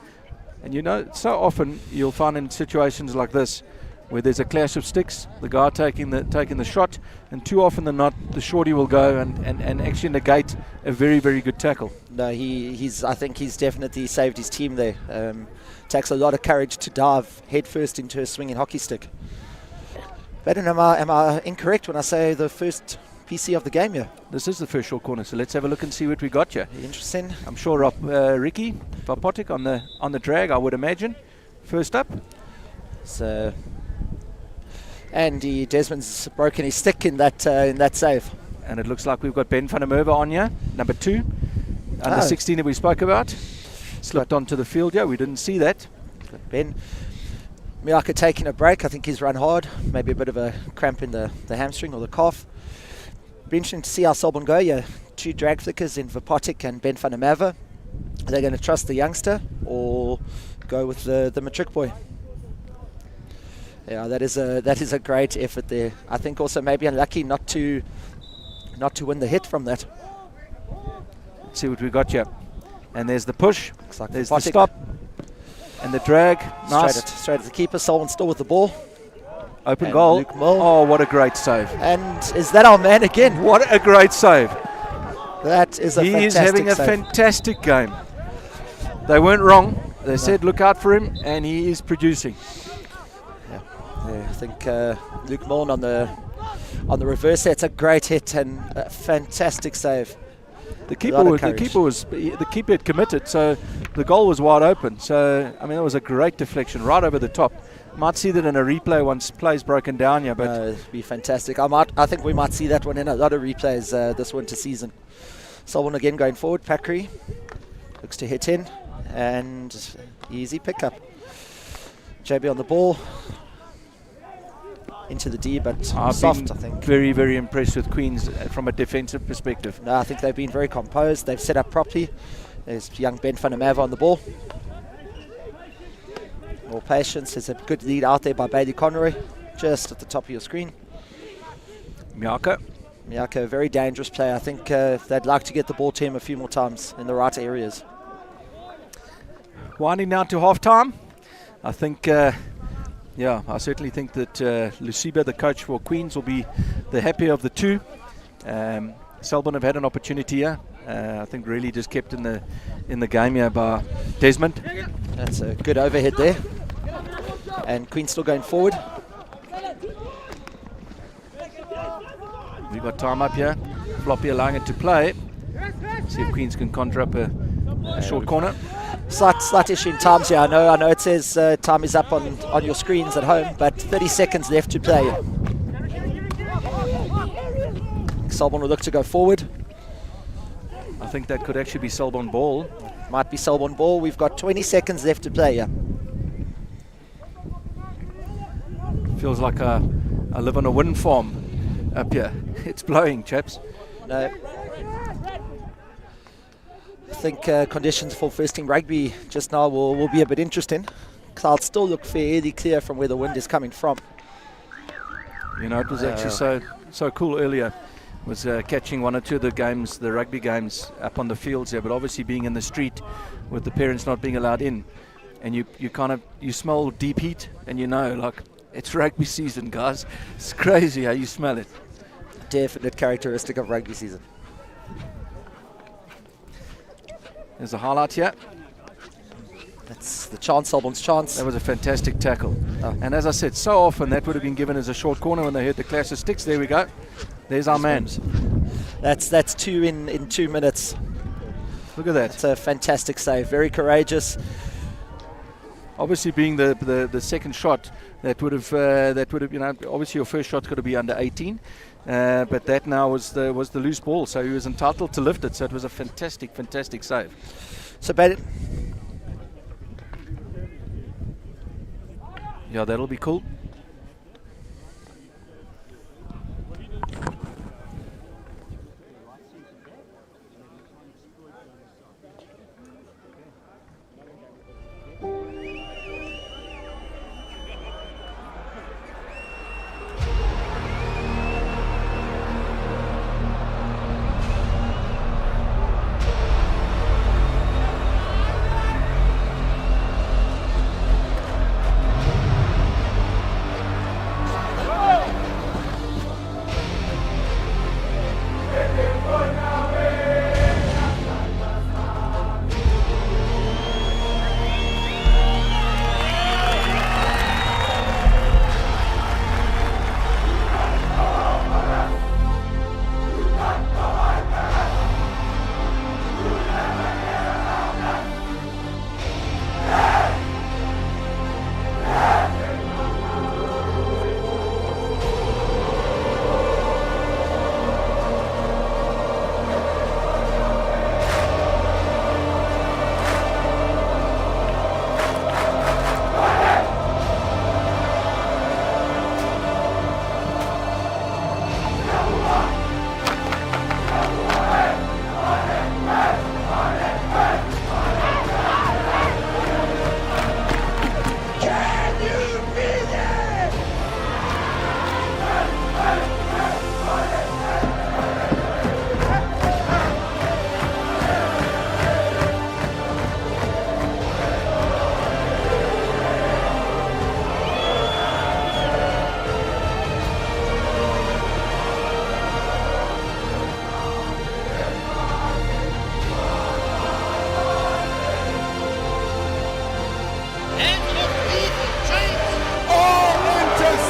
And you know, so often you'll find in situations like this where there's a clash of sticks, the guy taking the shot, and too often than not, the shorty will go and actually negate a very, very good tackle. No, I think he's definitely saved his team there. Takes a lot of courage to dive headfirst into a swinging hockey stick. But am I incorrect when I say the first PC of the game here? This is the first short corner, so let's have a look and see what we got here. Interesting. I'm sure Ricky Vapotic on the drag, I would imagine. First up. So Andy Desmond's broken his stick in that save. And it looks like we've got Ben van der Merwe on here, number 2. Under 16 that we spoke about. Slipped onto the field, yeah, we didn't see that. Ben Miaka taking a break. I think he's run hard. Maybe a bit of a cramp in the hamstring or the calf. Be interesting to see how Selborne go. Yeah, 2 drag flickers in Vapotic and Ben van der Merwe. Are they going to trust the youngster or go with the matric boy? Yeah, that is a great effort there. I think also maybe unlucky not to win the hit from that. Let's see what we got here. And there's the push. Looks like there's Vapotic. the stop. And the drag. Nice. Straight at the keeper. Selborne still with the ball. Open And goal. Luke Mill. Oh, what a great save. And is that our man again? What a great save. That is a He is fantastic having a save. fantastic game. They weren't wrong. They said look out for him, and he is producing. Yeah, I think Luke Milne on the reverse there. It's a great hit and a fantastic save. The keeper had committed, so the goal was wide open. So I mean, it was a great deflection right over the top. Might see that in a replay once play's broken down here, but It'd be fantastic. I think we might see that one in a lot of replays this winter season. Selborne again going forward. Pakri looks to hit in, and easy pickup. JB on the ball. Into the D, but soft, I think. Very, very impressed with Queens from a defensive perspective. No, I think they've been very composed. They've set up properly. There's young Ben van der Merwe on the ball. More patience. There's a good lead out there by Bailey Conroy, just at the top of your screen. Miaka. Miaka, a very dangerous player. I think they'd like to get the ball to him a few more times in the right areas. Winding down to half-time. I think... yeah, I certainly think that Luciba, the coach for Queens, will be the happier of the two. Selborne have had an opportunity here. I think really just kept in the game here by Desmond. That's a good overhead there. And Queens still going forward. We've got time up here. Floppy allowing it to play. See if Queens can conjure up a short corner. Slight issue in times here. I know it says time is up on your screens at home, but 30 seconds left to play. Selborne will look to go forward. I think that could actually be Selborne ball. Might be Selborne ball. We've got 20 seconds left to play here. Feels like I live on a wind farm up here. It's blowing, chaps. No. I think conditions for first team rugby just now will be a bit interesting. Clouds still look fairly clear from where the wind is coming from. You know, it was actually so cool earlier. Was catching one or two of the games, the rugby games, up on the fields there, but obviously being in the street with the parents not being allowed in, and you smell deep heat, and you know, like, it's rugby season, guys. It's crazy how you smell it. Definite characteristic of rugby season. There's a highlight here. That's the chance, Selborne's chance. That was a fantastic tackle. Oh. And as I said, so often that would have been given as a short corner when they heard the clash of sticks. There we go. There's our man. That's two in 2 minutes. Look at that. It's a fantastic save. Very courageous. Obviously, being the second shot, that would have you know, obviously your first shot's got to be under 18, but that now was the loose ball, so he was entitled to lift it. So it was a fantastic save. So Bailey, yeah, that'll be cool.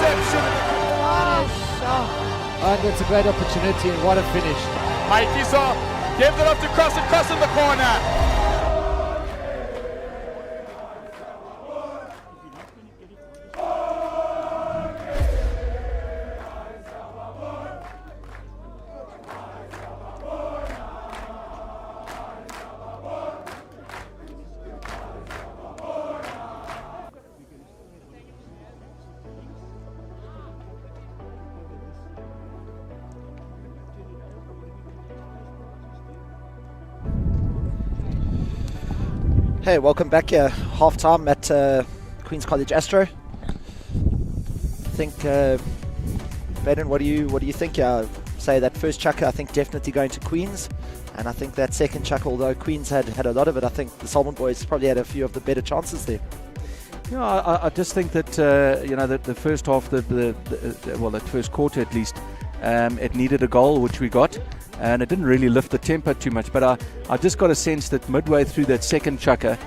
interception. And it's a great opportunity, and what a finish. Maikiso gives it up to cross in the corner. Hey, welcome back here. Half time at Queen's College Astro. I think, Baden, what do you think? Say that first chucker, I think definitely going to Queens, and I think that second chucker, although Queens had a lot of it, I think the Selborne boys probably had a few of the better chances there. Yeah, I just think that that the first half, that first quarter at least, it needed a goal, which we got, and it didn't really lift the tempo too much. But I just got a sense that midway through that second chucker,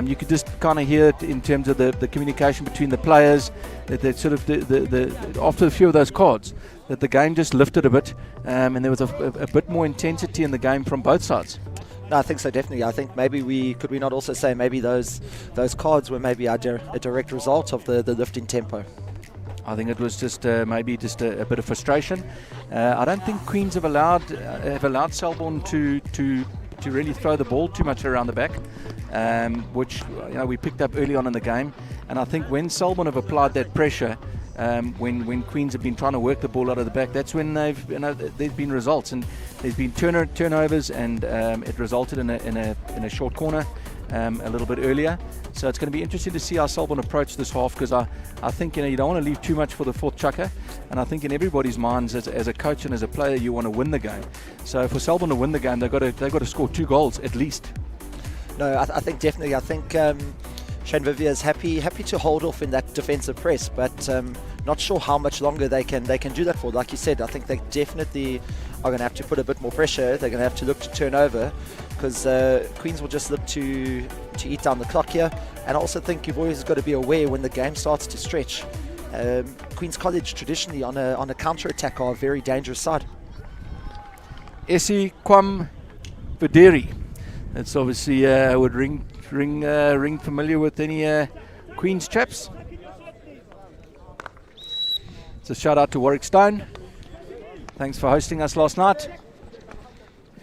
you could just kind of hear it in terms of the communication between the players, that sort of after a few of those cards, that the game just lifted a bit, and there was a bit more intensity in the game from both sides. No, I think so, definitely. I think maybe could we not also say maybe those cards were maybe a direct result of the lift in tempo. I think it was just maybe just a bit of frustration. I don't think Queens have allowed Selborne to really throw the ball too much around the back, which we picked up early on in the game. And I think when Selborne have applied that pressure, when Queens have been trying to work the ball out of the back, that's when there's been results, and there's been turnovers, and it resulted in a short corner a little bit earlier. So it's going to be interesting to see how Selborne approach this half, because I think you don't want to leave too much for the fourth chucker, and I think in everybody's minds as a coach and as a player, you want to win the game. So for Selborne to win the game, they've got to score 2 goals at least. No, I think definitely. I think Shane Vivier is happy to hold off in that defensive press, but not sure how much longer they can do that for. Like you said, I think they definitely are going to have to put a bit more pressure. They're going to have to look to turn over, because Queens will just look to eat down the clock here. And I also think you've always got to be aware when the game starts to stretch. Queens College traditionally on a counter-attack are a very dangerous side. Essie Kwam Videri. That's obviously would ring familiar with any Queens chaps. It's a shout out to Warwick Stone. Thanks for hosting us last night.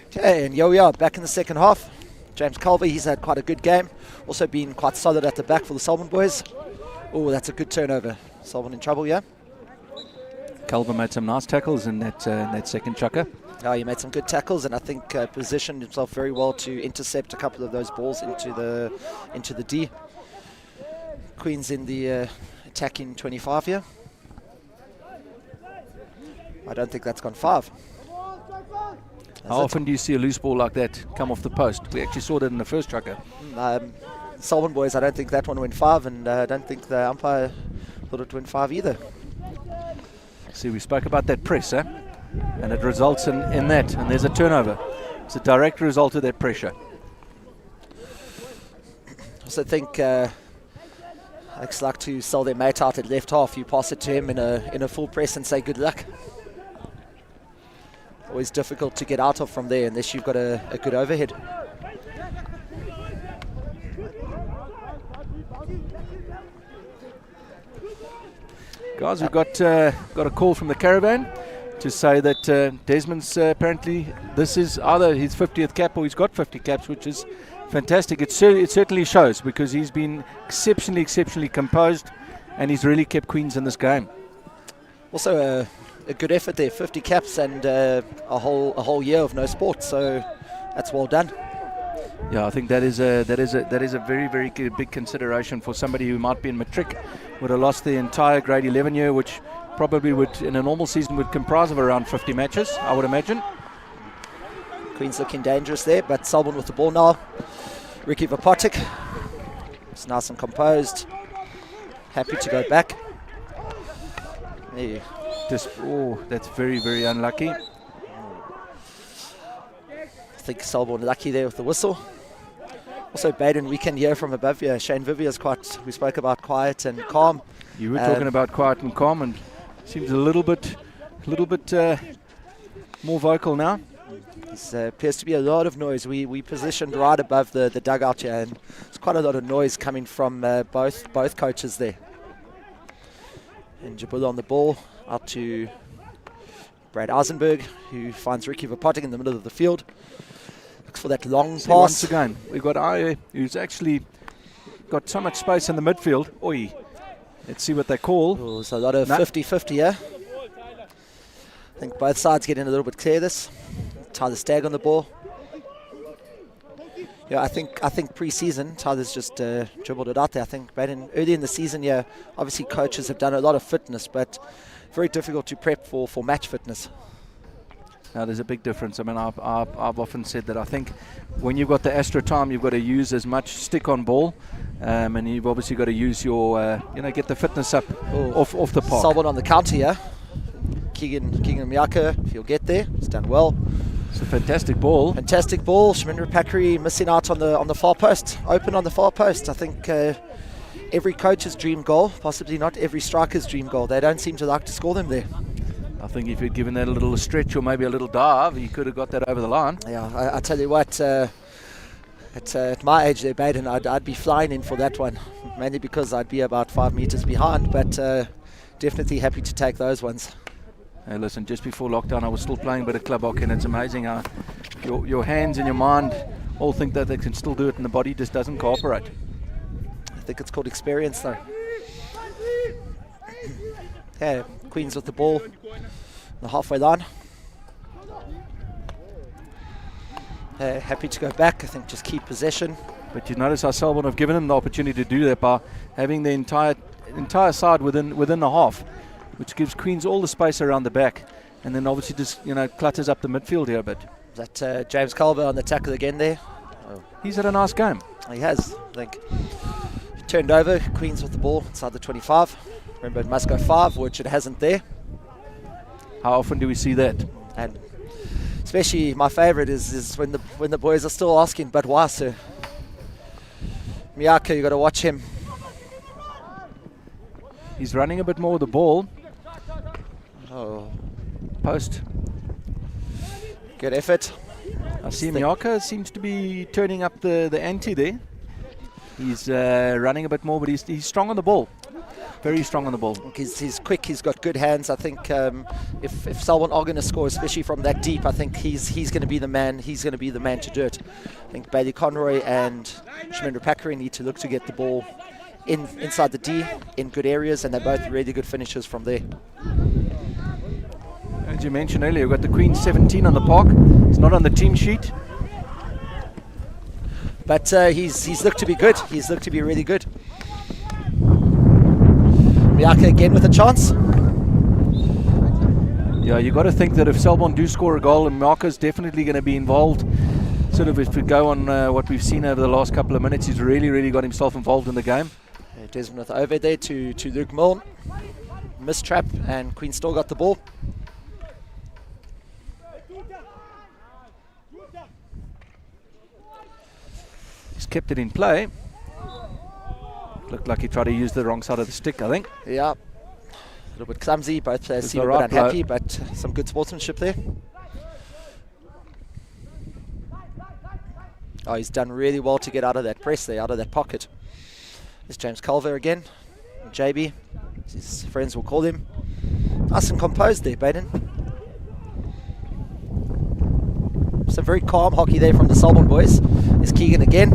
Okay, and here we are back in the second half. James Culver, he's had quite a good game. Also been quite solid at the back for the Selborne boys. Oh, that's a good turnover. Selborne in trouble, yeah? Culver made some nice tackles in that second chucker. Oh, he made some good tackles, and I think positioned himself very well to intercept a couple of those balls into the D. Queens in the attacking 25 here. I don't think that's gone 5. How often do you see a loose ball like that come off the post? We actually saw that in the first chucker. Selborne boys, I don't think that one went 5, and I don't think the umpire thought it went 5 either. See, we spoke about that press, eh? And it results in that, and there's a turnover. It's a direct result of that pressure. I also think Alex like to sell their mate out at left half. You pass it to him in a full press and say good luck. Always difficult to get out of from there unless you've got a good overhead. Guys, we've got a call from the caravan to say that Desmond's apparently, this is either his 50th cap or he's got 50 caps, which is fantastic. It certainly shows, because he's been exceptionally composed, and he's really kept Queens in this game. Also a good effort there, 50 caps and a whole year of no sport, so that's well done. Yeah, I think that is a very, very big consideration for somebody who might be in matric, would have lost the entire grade 11 year, which probably would, in a normal season, would comprise of around 50 matches, I would imagine. Queens looking dangerous there, but Selborne with the ball now. Ricky Vapotic, it's nice and composed, happy to go back. There. That's very, very unlucky. I think Selborne lucky there with the whistle. Also, Baden, we can hear from above here. Shane Vivier's we spoke about quiet and calm. You were talking about quiet and calm, and seems a little bit more vocal now. There appears to be a lot of noise. We positioned right above the dugout here, and there's quite a lot of noise coming from both coaches there. And Jabula on the ball, out to Brad Eisenberg, who finds Ricky Verpotting in the middle of the field. Looks for that long pass. Once again, we've got Aye, who's actually got so much space in the midfield. Oi, let's see what they call. Oh, there's a lot of 50-50 here. I think both sides getting a little bit clear this. Tyler Stagg on the ball. Yeah, I think pre-season, Tyler's just dribbled it out there. I think early in the season, yeah, obviously coaches have done a lot of fitness, but very difficult to prep for match fitness. Now there's a big difference. I mean, I've often said that I think when you've got the extra time, you've got to use as much stick on ball, and you've obviously got to use your, get the fitness up off the park. Selborne on the counter here. Keegan Miyaka, if you'll get there, it's done well. It's a fantastic ball. Fantastic ball. Shmindra Pakri missing out on the far post. Open on the far post. I think every coach's dream goal, possibly not every striker's dream goal. They don't seem to like to score them there. I think if you'd given that a little stretch or maybe a little dive, you could have got that over the line. Yeah, I tell you what, at my age there, Baden, I'd be flying in for that one. Mainly because I'd be about 5 meters behind, but definitely happy to take those ones. Hey, listen, just before lockdown I was still playing a bit of club hockey, and it's amazing how your hands and your mind all think that they can still do it and the body just doesn't cooperate. I think it's called experience though. Yeah, Queens with the ball, the halfway line. Happy to go back, I think just keep possession. But you notice how Selborne have given him the opportunity to do that by having the entire side within the half, which gives Queens all the space around the back, and then obviously just clutters up the midfield here a bit. That James Culver on the tackle again there. Oh. He's had a nice game. He has, I think. Turned over, Queens with the ball inside the 25. Remember, it must go 5, which it hasn't there. How often do we see that? And especially my favourite is when the boys are still asking, but why, sir? Miyaka, you got to watch him. He's running a bit more with the ball. Oh, post. Good effort. I see Miyaka seems to be turning up the ante there. He's running a bit more, but he's strong on the ball. Very strong on the ball. He's quick. He's got good hands. I think if Selborne are going to score, especially from that deep, I think he's going to be the man. He's going to be the man to do it. I think Bailey Conroy and Shmindra Pakari need to look to get the ball inside the D in good areas, and they're both really good finishers from there. As you mentioned earlier, we've got the Queen 17 on the park. He's not on the team sheet, but he's looked to be good. He's looked to be really good. Miyaka again with a chance. Yeah, you got to think that if Selborne do score a goal, and Miyaka's definitely going to be involved. Sort of if we go on what we've seen over the last couple of minutes, he's really got himself involved in the game. Desmond with over there to Luke Milne. Mistrap, and Queen still got the ball. He's kept it in play. Looked like he tried to use the wrong side of the stick, I think. Yeah, a little bit clumsy. Both players seem a bit unhappy, but some good sportsmanship there. Oh, he's done really well to get out of that press there, out of that pocket. There's James Culver again. JB, as his friends will call him. Nice and composed there, Baden. Some very calm hockey there from the Selborne boys. There's Keegan again.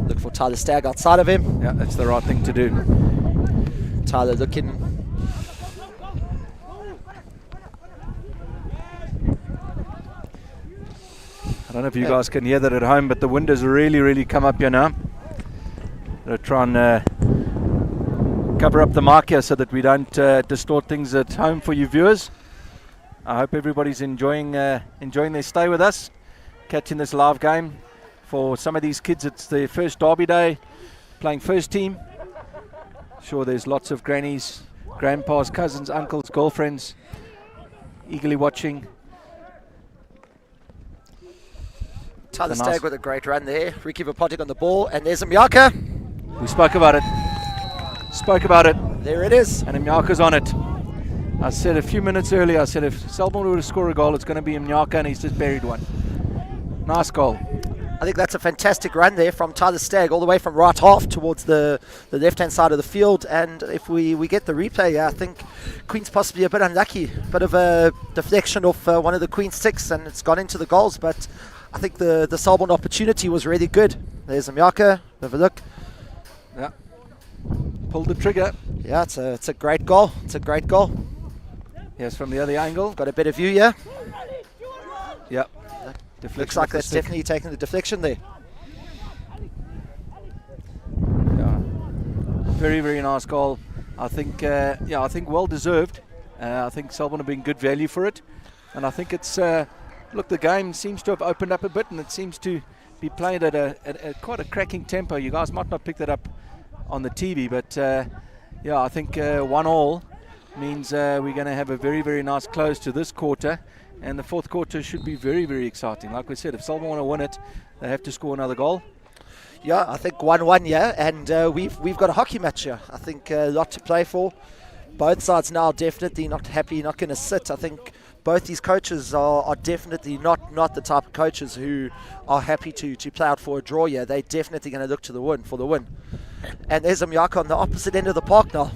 Look for Tyler Stagg outside of him. Yeah, that's the right thing to do. Tyler looking. I don't know if you guys can hear that at home, but the wind has really come up here now. They'll try and cover up the mic here so that we don't distort things at home for you viewers. I hope everybody's enjoying their stay with us, catching this live game. For some of these kids, it's their first derby day, playing first team. Sure, there's lots of grannies, grandpas, cousins, uncles, girlfriends eagerly watching. Tyler Stagg with a great run there. Ricky Verpotting on the ball, and there's a Miyaka. We spoke about it. Spoke about it, There it is. and Mnyaka's on it. I said a few minutes earlier, I said if Selborne were to score a goal, it's going to be Mnyaka, and he's just buried one. Nice goal. I think that's a fantastic run there from Tyler Stagg all the way from right half towards the left-hand side of the field. And if we get the replay, I think Queen's possibly a bit unlucky. Bit of a deflection off one of the Queen's sticks, and it's gone into the goals. But I think the Selborne opportunity was really good. There's Mnyaka. Have a look. Yeah. Pulled the trigger. Yeah, it's a great goal. It's a great goal. Yes, from the other angle. Got a better view here. Yep. Looks like that's definitely taking the deflection there. Yeah. Very, very nice goal. I think, I think well deserved. I think Selborne have been good value for it, and I think it's look, the game seems to have opened up a bit, and it seems to be played at a quite a cracking tempo. You guys might not pick that up on the TV, but I think 1-1 means we're going to have a very, very nice close to this quarter. And the fourth quarter should be very, very exciting. Like we said, if Selborne want to win it, they have to score another goal. Yeah, I think 1-1, yeah, and we've got a hockey match here. I think a lot to play for. Both sides now definitely not happy, not going to sit. I think both these coaches are definitely not the type of coaches who are happy to play out for a draw here. They're definitely going to look to the win, for the win. And there's Mnyaka on the opposite end of the park now.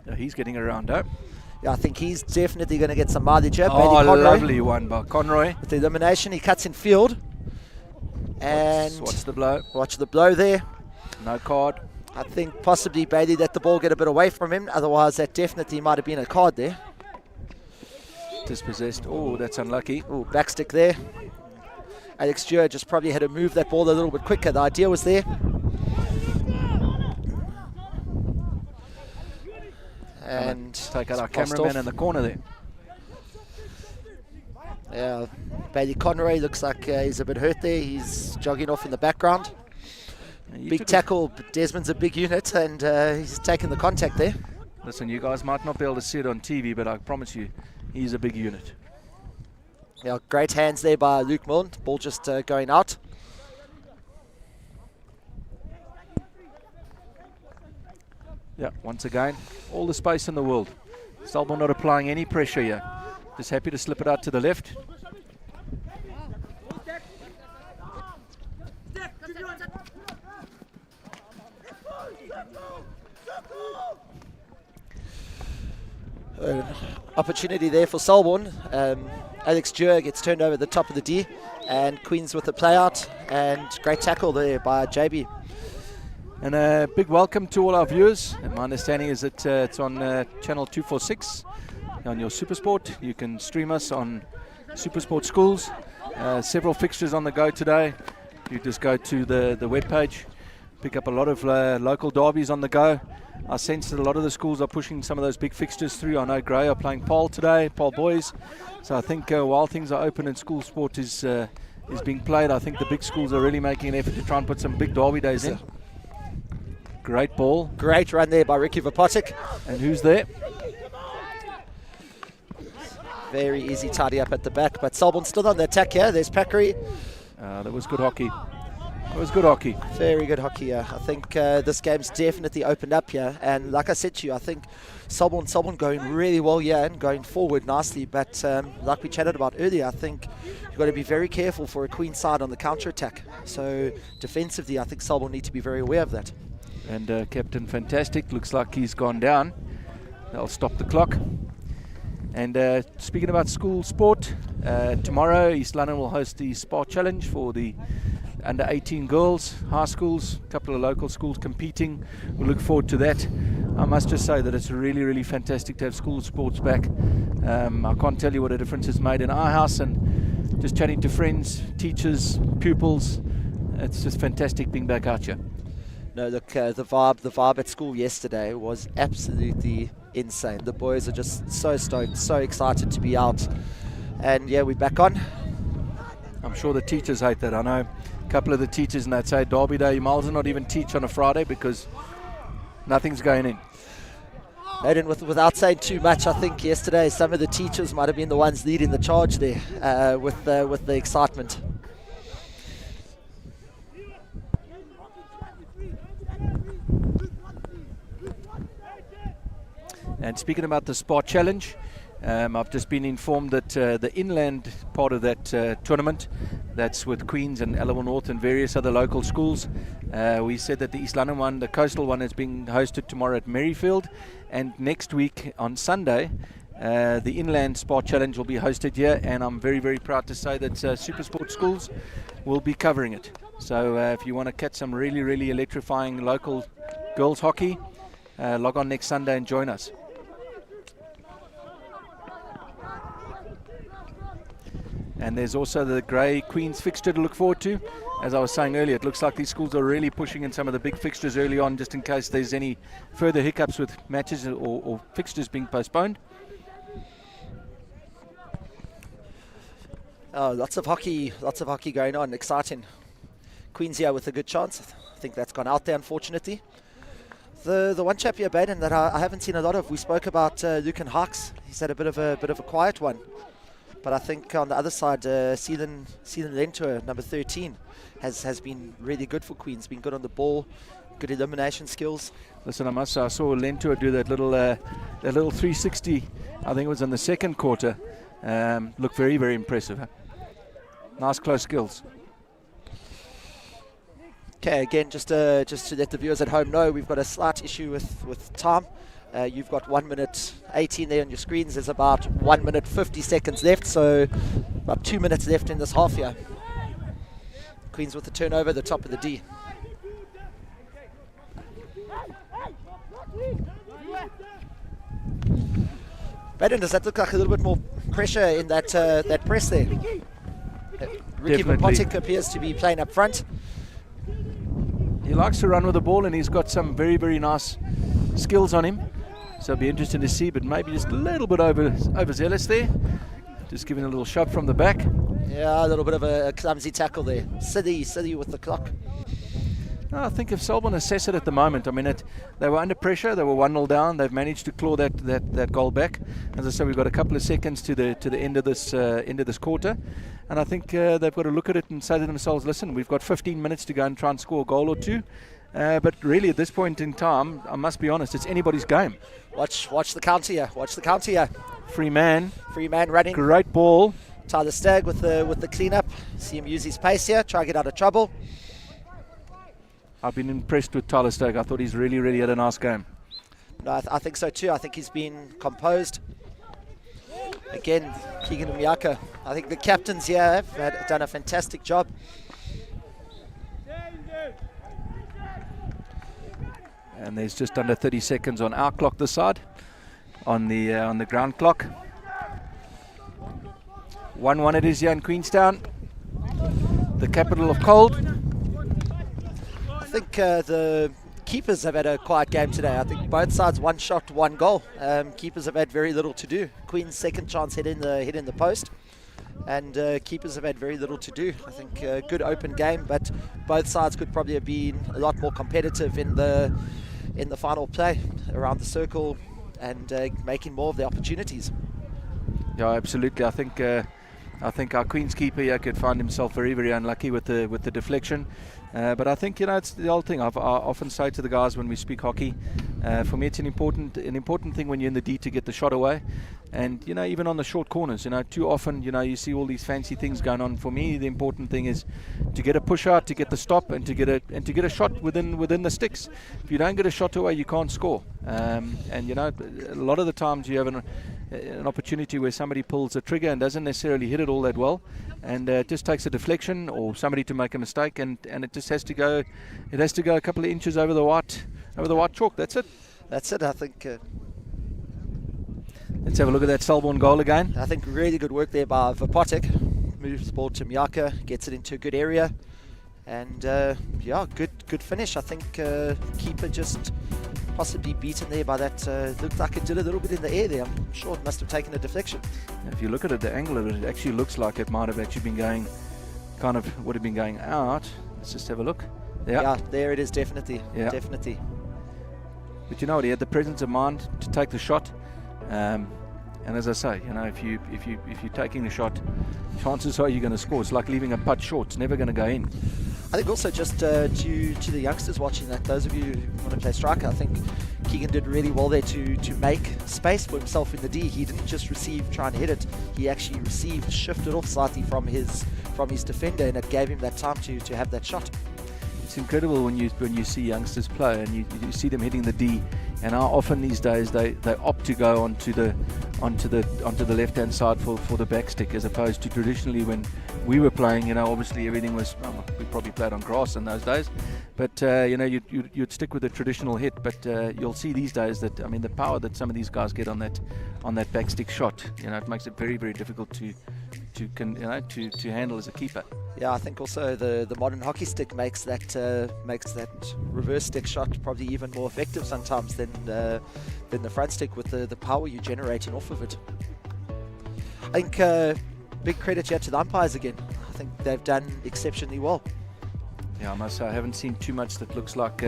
Yeah, he's getting around, though. Yeah, I think he's definitely going to get some mileage here. Oh, lovely one by Conroy. With the elimination, he cuts in field. And watch the blow. Watch the blow there. No card. I think possibly Bailey let the ball get a bit away from him. Otherwise, that definitely might have been a card there. Dispossessed. Oh, that's unlucky. Oh, backstick there. Alex Stewart just probably had to move that ball a little bit quicker. The idea was there. And take out our cameraman in the corner there. Yeah, Bailey Conroy looks like he's a bit hurt there. He's jogging off in the background. Big tackle, but Desmond's a big unit, and he's taking the contact there. Listen, you guys might not be able to see it on TV, but I promise you, he's a big unit. Yeah, great hands there by Luke Milne. Ball just going out. Yeah, once again, all the space in the world. Selborne not applying any pressure here. Just happy to slip it out to the left. Opportunity there for Selborne. Alex Dewar gets turned over at the top of the D, and Queens with the play out, and great tackle there by JB. And a big welcome to all our viewers. And my understanding is that it's on channel 246 on your SuperSport. You can stream us on SuperSport Schools. Several fixtures on the go today. You just go to the webpage, pick up a lot of local derbies on the go. I sense that a lot of the schools are pushing some of those big fixtures through. I know Grey are playing Paul today, Paul boys. So I think while things are open and school sport is being played, I think the big schools are really making an effort to try and put some big derby days in. Great ball. Great run there by Ricky Vapotic. And who's there? Very easy tidy up at the back, but Selborne still on the attack here. There's Packery. That was good hockey. It was good hockey. Very good hockey here. I think this game's definitely opened up here. And like I said to you, I think Selborne going really well here and going forward nicely. But like we chatted about earlier, I think you've got to be very careful for a Queen side on the counter-attack. So defensively, I think Selborne need to be very aware of that. And Captain Fantastic looks like he's gone down. They'll stop the clock. And speaking about school sport, tomorrow East London will host the Spa Challenge for the under 18 girls, high schools, a couple of local schools competing. We look forward to that. I must just say that it's really, really fantastic to have school sports back. I can't tell you what a difference it's made in our house, and just chatting to friends, teachers, pupils. It's just fantastic being back out here. No, look, the vibe at school yesterday was absolutely insane. The boys are just so stoked, so excited to be out. And yeah, we're back on. I'm sure the teachers hate that. I know a couple of the teachers, and they'd say Derby Day, you might as well not even teach on a Friday because nothing's going in. And without saying too much, I think yesterday some of the teachers might have been the ones leading the charge there with the excitement. And speaking about the Spa Challenge, I've just been informed that the inland part of that tournament, that's with Queens and Alabama North and various other local schools, we said that the East London one, the coastal one, is being hosted tomorrow at Merrifield, and next week on Sunday the inland Spa Challenge will be hosted here, and I'm very, very proud to say that Supersport schools will be covering it. So if you want to catch some really, really electrifying local girls hockey, log on next Sunday and join us. And there's also the Grey Queens fixture to look forward to. As I was saying earlier, it looks like these schools are really pushing in some of the big fixtures early on, just in case there's any further hiccups with matches or fixtures being postponed. Oh, lots of hockey going on. Exciting. Queens here with a good chance. I think that's gone out there, unfortunately. The one chap here, Baden, that I haven't seen a lot of. We spoke about Lucan Hawks. He's had a bit of a quiet one. But I think on the other side, Seelan Lentour, number 13, has been really good for Queens. Been good on the ball, good elimination skills. Listen, I must say, I saw Lentour do that little 360. I think it was in the second quarter. Looked very, very impressive. Huh? Nice close skills. Okay, again, just to let the viewers at home know, we've got a slight issue with time. You've got 1 minute 18 there on your screens. There's about 1 minute 50 seconds left, so about 2 minutes left in this half here. Queens with the turnover, the top of the D. Baden, does that look like a little bit more pressure in that press there? Ricky Popotic appears to be playing up front. He likes to run with the ball, and he's got some very, very nice skills on him. So it'll be interesting to see, but maybe just a little bit overzealous there. Just giving a little shove from the back. Yeah, a little bit of a clumsy tackle there. Silly with the clock. No, I think if Selborne assess it at the moment, I mean, they were under pressure. They were 1-0 down. They've managed to claw that goal back. As I said, we've got a couple of seconds to the end of this quarter, and I think they've got to look at it and say to themselves, "Listen, we've got 15 minutes to go and try and score a goal or two." But really, at this point in time, I must be honest, it's anybody's game. Watch the counter here. Watch the counter here. Free man running. Great ball. Tyler Stagg with the cleanup. See him use his pace here. Try to get out of trouble. I've been impressed with Tyler Stagg. I thought he's really, really had a nice game. No, I think so too. I think he's been composed. Again, Keegan and Miyaka. I think the captains here have done a fantastic job. And there's just under 30 seconds on our clock this side, on the ground clock. 1-1 it is here in Queenstown, the capital of cold. I think the keepers have had a quiet game today. I think both sides 1 shot, 1 goal. Keepers have had very little to do. Queen's second chance hit in the post, and keepers have had very little to do. I think a good open game, but both sides could probably have been a lot more competitive in the final play around the circle and making more of the opportunities. Yeah, absolutely. I think our Queen's keeper here could find himself very, very unlucky with the deflection. But I think, it's the old thing I often say to the guys when we speak hockey. For me, it's an important thing when you're in the D to get the shot away. And even on the short corners, too often you see all these fancy things going on. For me, the important thing is to get a push out, to get the stop, and to get a shot within the sticks. If you don't get a shot away, you can't score. And a lot of the times you have an opportunity where somebody pulls a trigger and doesn't necessarily hit it all that well, and it just takes a deflection or somebody to make a mistake, and it just has to go a couple of inches over the white chalk. That's it. I think let's have a look at that Selborne goal again. I think really good work there by Vapotic. Moves the ball to Miyaka, gets it into a good area, and good finish. I think keeper just possibly beaten there by that. Looked like it did a little bit in the air there. I'm sure it must have taken a deflection. If you look at it, the angle of it actually looks like it might have actually been going, would have been going out. Let's just have a look. Yeah, there it is, definitely. Yeah. Definitely. But you know what? He had the presence of mind to take the shot. And as I say, if you're taking the shot, chances are you're going to score. It's like leaving a putt short. It's never going to go in. I think also just to the youngsters watching that, those of you who want to play striker, I think Keegan did really well there to make space for himself in the D. He didn't just receive trying to hit it, he actually received, shifted off slightly from his defender, and it gave him that time to have that shot. It's incredible when you see youngsters play and you see them hitting the D, and how often these days they opt to go onto the left hand side for the backstick, as opposed to traditionally when we were playing. You know, obviously everything was, we probably played on grass in those days, but you know, you'd stick with the traditional hit. But you'll see these days that, I mean, the power that some of these guys get on that backstick shot, you know, it makes it very, very difficult to handle as a keeper. Yeah, I think also the modern hockey stick makes that reverse stick shot probably even more effective sometimes than the front stick, with the power you're generating off of it. I think big credit here to the umpires again. I think they've done exceptionally well. Yeah, I must say I haven't seen too much that looks like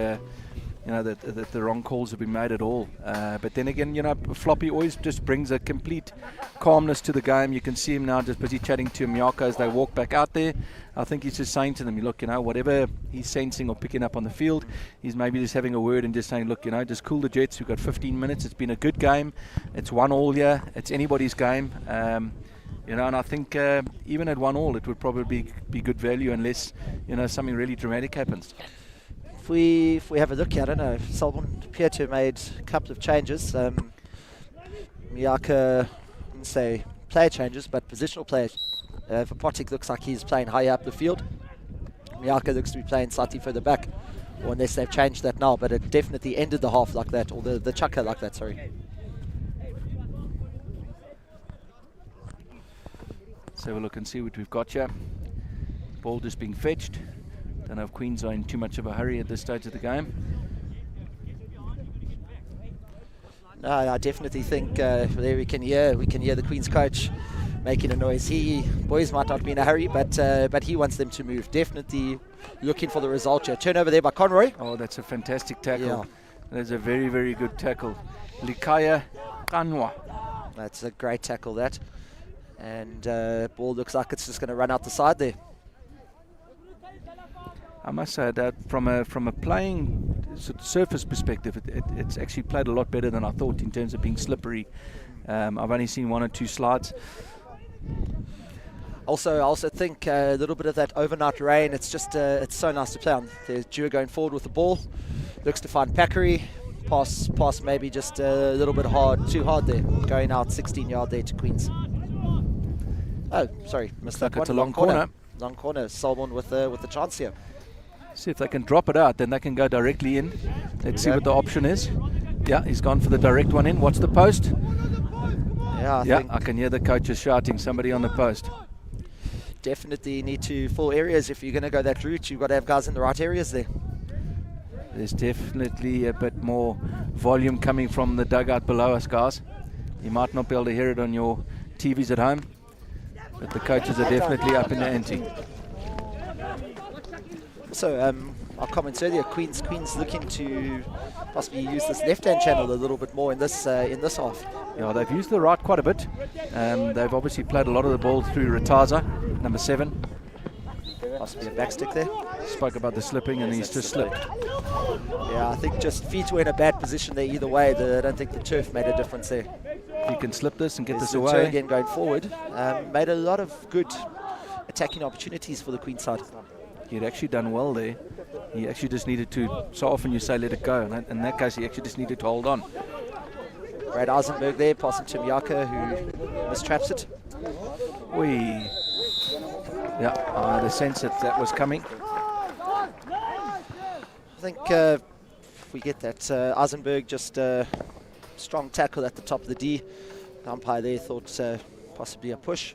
you know, that the wrong calls have been made at all. But then again, you know, Floppy always just brings a complete calmness to the game. You can see him now just busy chatting to Miyako as they walk back out there. I think he's just saying to them, look, you know, whatever he's sensing or picking up on the field, he's maybe just having a word and just saying, look, you know, just cool the jets. We've got 15 minutes. It's been a good game. It's 1-1 here. It's anybody's game. You know, and I think even at 1-1, it would probably be good value unless, you know, something really dramatic happens. If we have a look here, I don't know, Selborne appear to have made a couple of changes. Miyaka, I wouldn't say player changes, but positional players. Vapotic looks like he's playing higher up the field. Miyaka looks to be playing slightly further back, or unless they've changed that now, but it definitely ended the half like that, or the chucker like that, sorry. Let's have a look and see what we've got here. Ball just being fetched. Don't know if Queens are in too much of a hurry at this stage of the game. No, I definitely think there we can hear the Queens coach making a noise. Boys might not be in a hurry, but he wants them to move. Definitely looking for the result here. Turnover there by Conroy. Oh, that's a fantastic tackle. Yeah. That's a very, very good tackle. Likaya Kanwa. That's a great tackle, that. And ball looks like it's just going to run out the side there. I must say that from a playing surface perspective, it's actually played a lot better than I thought in terms of being slippery. I've only seen 1 or 2 slides. I also think a little bit of that overnight rain. It's just it's so nice to play on. There's Dewar going forward with the ball. Looks to find Packery. Pass maybe just a little bit too hard there. Going out 16-yard there to Queens. Oh, sorry, missed that one. It's a long corner. Long corner. Selborne with the chance here. See if they can drop it out, then they can go directly in. Let's see what the option is. Yeah, he's gone for the direct one in. What's the post? Yeah, I can hear the coaches shouting, somebody on the post. Definitely need to fill areas. If you're going to go that route, you've got to have guys in the right areas there. There's definitely a bit more volume coming from the dugout below us, guys. You might not be able to hear it on your TVs at home, but the coaches are definitely up in the ante. So our comments earlier, Queens looking to possibly use this left-hand channel a little bit more in this half. Yeah, they've used the right quite a bit. They've obviously played a lot of the ball through Rataza, number 7. Possibly a backstick there. Spoke about the slipping, and he's just slipped. Yeah, I think just feet were in a bad position there either way. I don't think the turf made a difference there. If he can slip this and get this Turn away. again going forward. Made a lot of good attacking opportunities for the Queen side. He'd actually done well there. He actually just needed to, so often you say let it go, and in that case he actually just needed to hold on. Brad Eisenberg there, passing to Miyaka, who mistraps it. Yeah, the sense that was coming. I think if we get that, Eisenberg just strong tackle at the top of the D. The umpire there thought possibly a push.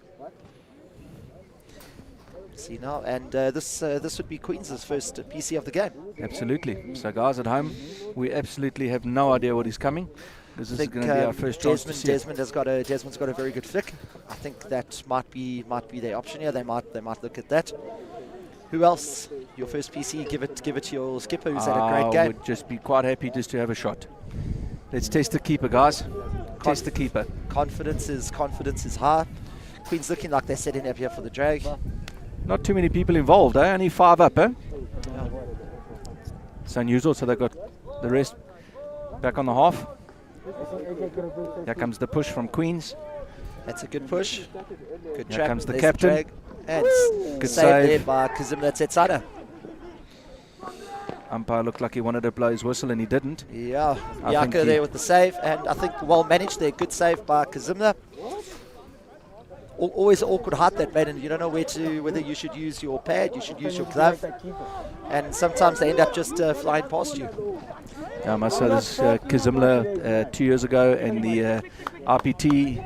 See now, and this would be Queens' first PC of the game. Absolutely. So guys at home, we absolutely have no idea what is coming. This is going to be our first chance to see Desmond's got a very good flick. I think that might be their option here. They might look at that. Who else? Your first PC? Give it to your skipper, who's had a great game. I would just be quite happy just to have a shot. Let's test the keeper, guys. Test the keeper. Confidence is high. Queens looking like they're setting up here for the drag. Not too many people involved, eh? Only 5 up, eh? It's unusual, so they've got the rest back on the half. Here comes the push from Queens. That's a good push. Good Here trap. comes the There's captain. drag. And Good save there save. by Kazimla Tsetsada. Umpire looked like he wanted to blow his whistle and he didn't. Yeah, I think Yaka he- there with the save, and I think well managed there. Good save by Kazimla. Always an awkward height that Baden. You don't know whether you should use your pad, you should use your glove, and sometimes they end up just flying past you. Yeah, I must say this Kazimla 2 years ago in the RPT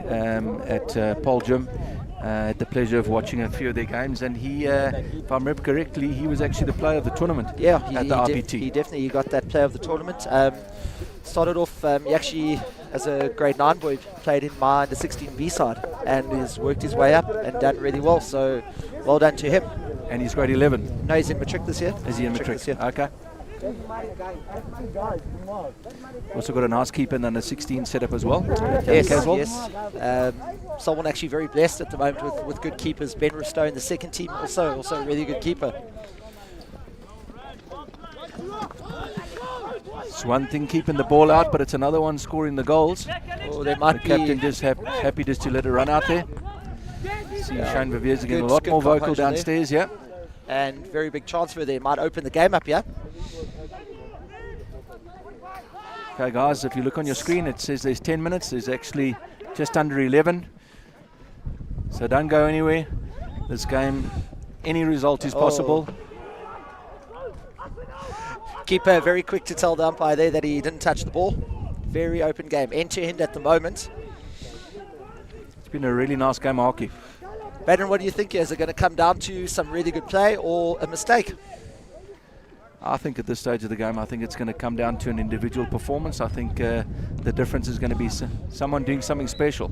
at Paul Gym. Had the pleasure of watching a few of their games, and he, if I remember correctly, he was actually the player of the tournament. Yeah, at the RPT. he definitely got that player of the tournament. Started off, he actually, as a grade 9 boy, played in my under 16 B side, and has worked his way up and done really well. So, well done to him. And he's grade 11. No, he's in matric this year. Is he in matric? this year. Okay. Also got a nice keeper in the under 16 setup as well. Yes, Caswell. yes. Someone actually very blessed at the moment with good keepers. Ben Ristow in the second team, also a really good keeper. It's one thing keeping the ball out, but it's another one scoring the goals. Oh, there The might be captain just happy just to let it run out there. See Shane Vivier's getting a Good- lot good more vocal composure there. downstairs, yeah. and very big transfer there. Might open the game up, yeah. Okay, guys, if you look on your screen, it says there's 10 minutes. There's actually just under 11. So don't go anywhere. This game, any result is possible. Keeper very quick to tell the umpire there that he didn't touch the ball. Very open game, end to end at the moment. It's been a really nice game of hockey. Baden, what do you think? Is it going to come down to some really good play or a mistake? I think at this stage of the game, I think it's going to come down to an individual performance. I think the difference is going to be someone doing something special.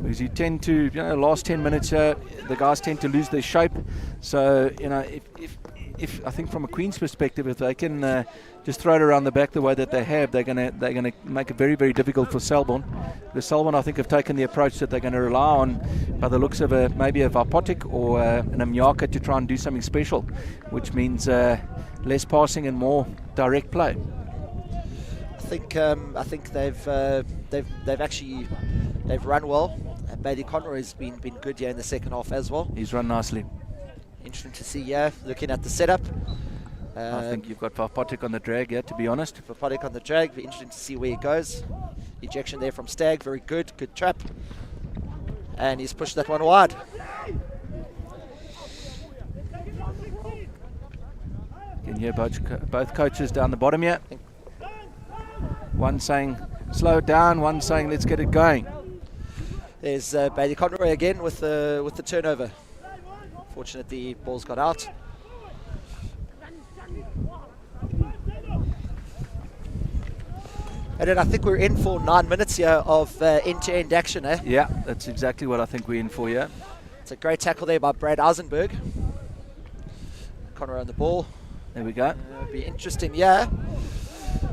Because you tend to, last 10 minutes here, the guys tend to lose their shape. So, if I think from a Queen's perspective, if they can just throw it around the back the way that they have, they're going to make it very, very difficult for Selborne. Because Selborne, I think, have taken the approach that they're going to rely on, by the looks of maybe a Vapotic or an Amyaka to try and do something special, which means less passing and more direct play. I think they've run well. Bailey Conroy's been good here in the second half as well. He's run nicely. Interesting to see, yeah, looking at the setup. I think you've got Vapotic on the drag, yeah, to be honest. Vapotic on the drag, be interesting to see where he goes. Ejection there from Stagg, very good trap. And he's pushed that one wide. You can hear both coaches down the bottom here. One saying, slow it down, one saying, let's get it going. There's Bailey Conroy again with the turnover. Fortunately, ball's got out. And then I think we're in for 9 minutes here of end-to-end action, eh? Yeah, that's exactly what I think we're in for, yeah. It's a great tackle there by Brad Eisenberg. Conroy on the ball. There we go. It'll be interesting, yeah.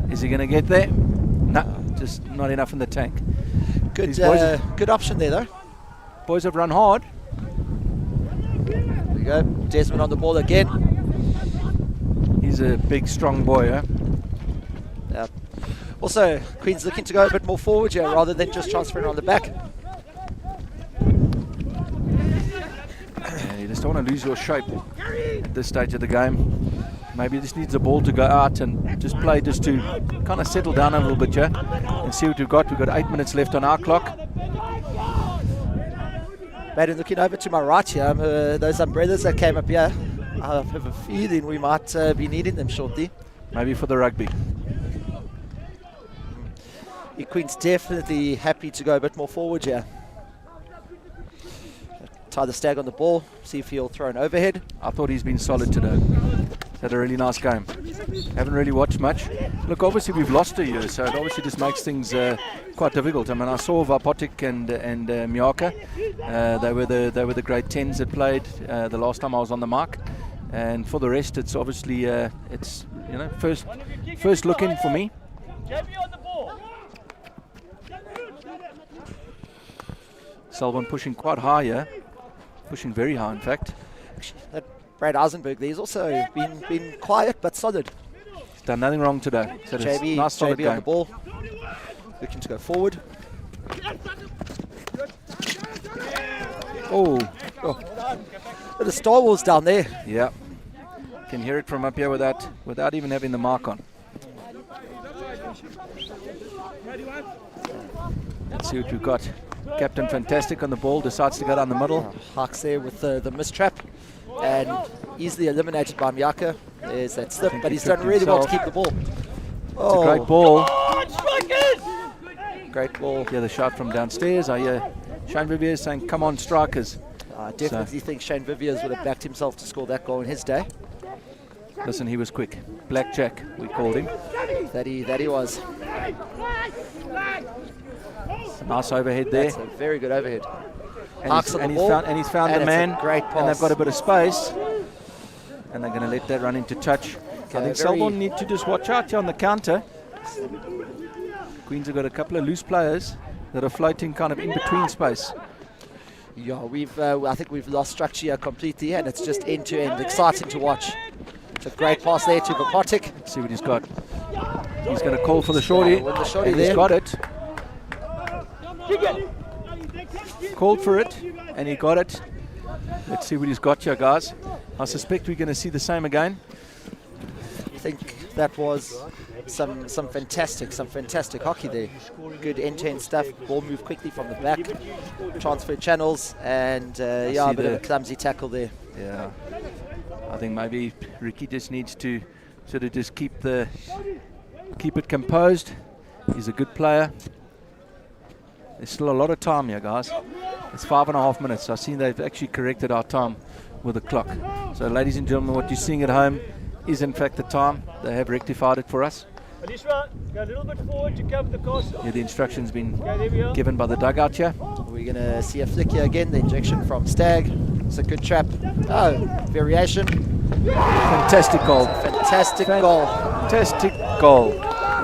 Is he going to get there? No, just not enough in the tank. Good, These boys good option there, though. Boys have run hard. There we go. Desmond on the ball again. He's a big, strong boy, eh? Yeah. Also, Queen's looking to go a bit more forward here rather than just transferring on the back. Yeah, you just don't want to lose your shape at this stage of the game. Maybe just needs the ball to go out and just play just to kind of settle down a little bit here and see what we've got. We've got 8 minutes left on our clock. Baden, looking over to my right here, those umbrellas that came up here, I have a feeling we might be needing them shortly. Maybe for the rugby. Queen's definitely happy to go a bit more forward here. Tie the Stag on the ball, see if he'll throw an overhead. I thought he's been solid today. He's had a really nice game. Haven't really watched much. Look, obviously we've lost a year, so it obviously just makes things quite difficult. I mean, I saw Vapotic and Miyaka. They were the grade 10s that played the last time I was on the mark. And for the rest, it's obviously first look in for me. Selborne pushing quite high here. Pushing very high, in fact. Brad Eisenberg there. He's also been quiet but solid. He's done nothing wrong today. So it's JB, nice solid JB on game. the ball. Looking to go forward. Oh, Bit of Star Wars down there. yeah. Can hear it from up here without even having the mark on. Let's see what we've got. Captain Fantastic on the ball, decides to go down the middle. Hawks there with the mistrap. And easily eliminated by Miyaka. There's that slip, think but he he's done tripped really well to himself. keep the ball. It's a great ball. Great ball. Hear the shot from downstairs. I hear Shane Viviers saying, "Come on, strikers." I definitely think Shane Viviers would have backed himself to score that goal in his day. Listen, he was quick. Blackjack, we called him. That he was. Nice overhead there. That's a very good overhead. And Hawks he's, on and the he's ball. found, and he's found And the it's a man. great And they've pass. got a bit of space. And they're going to let that run into touch. I think very- Selborne need to just watch out here on the counter. Queens have got a couple of loose players that are floating kind of in between space. Yeah, I think we've lost structure here completely, and it's just end to end. Exciting to watch. It's a great pass there to Vapotic. Let's see what he's got. He's going to call for the shorty. With the shorty And he's there. got it. Called for it, and he got it. Let's see what he's got here, guys. I suspect we're going to see the same again. I think that was some fantastic hockey there. Good end-to-end stuff. Ball moved quickly from the back. Transfer channels, and yeah, a see bit of a the- clumsy tackle there. Yeah. I think maybe Ricky just needs to sort of just keep it composed. He's a good player. There's still a lot of time here, guys. It's 5.5 minutes. I've seen they've actually corrected our time with the clock. So, ladies and gentlemen, what you're seeing at home is in fact the time. They have rectified it for us. Alishra, go a little bit forward to cover the course. Yeah, the instructions been Okay, there we are. given by the dugout here. We're going to see a flick here again. The injection from Stag. It's a good trap. Oh, variation. Fantastic goal. Fantastic goal. Fantastic goal.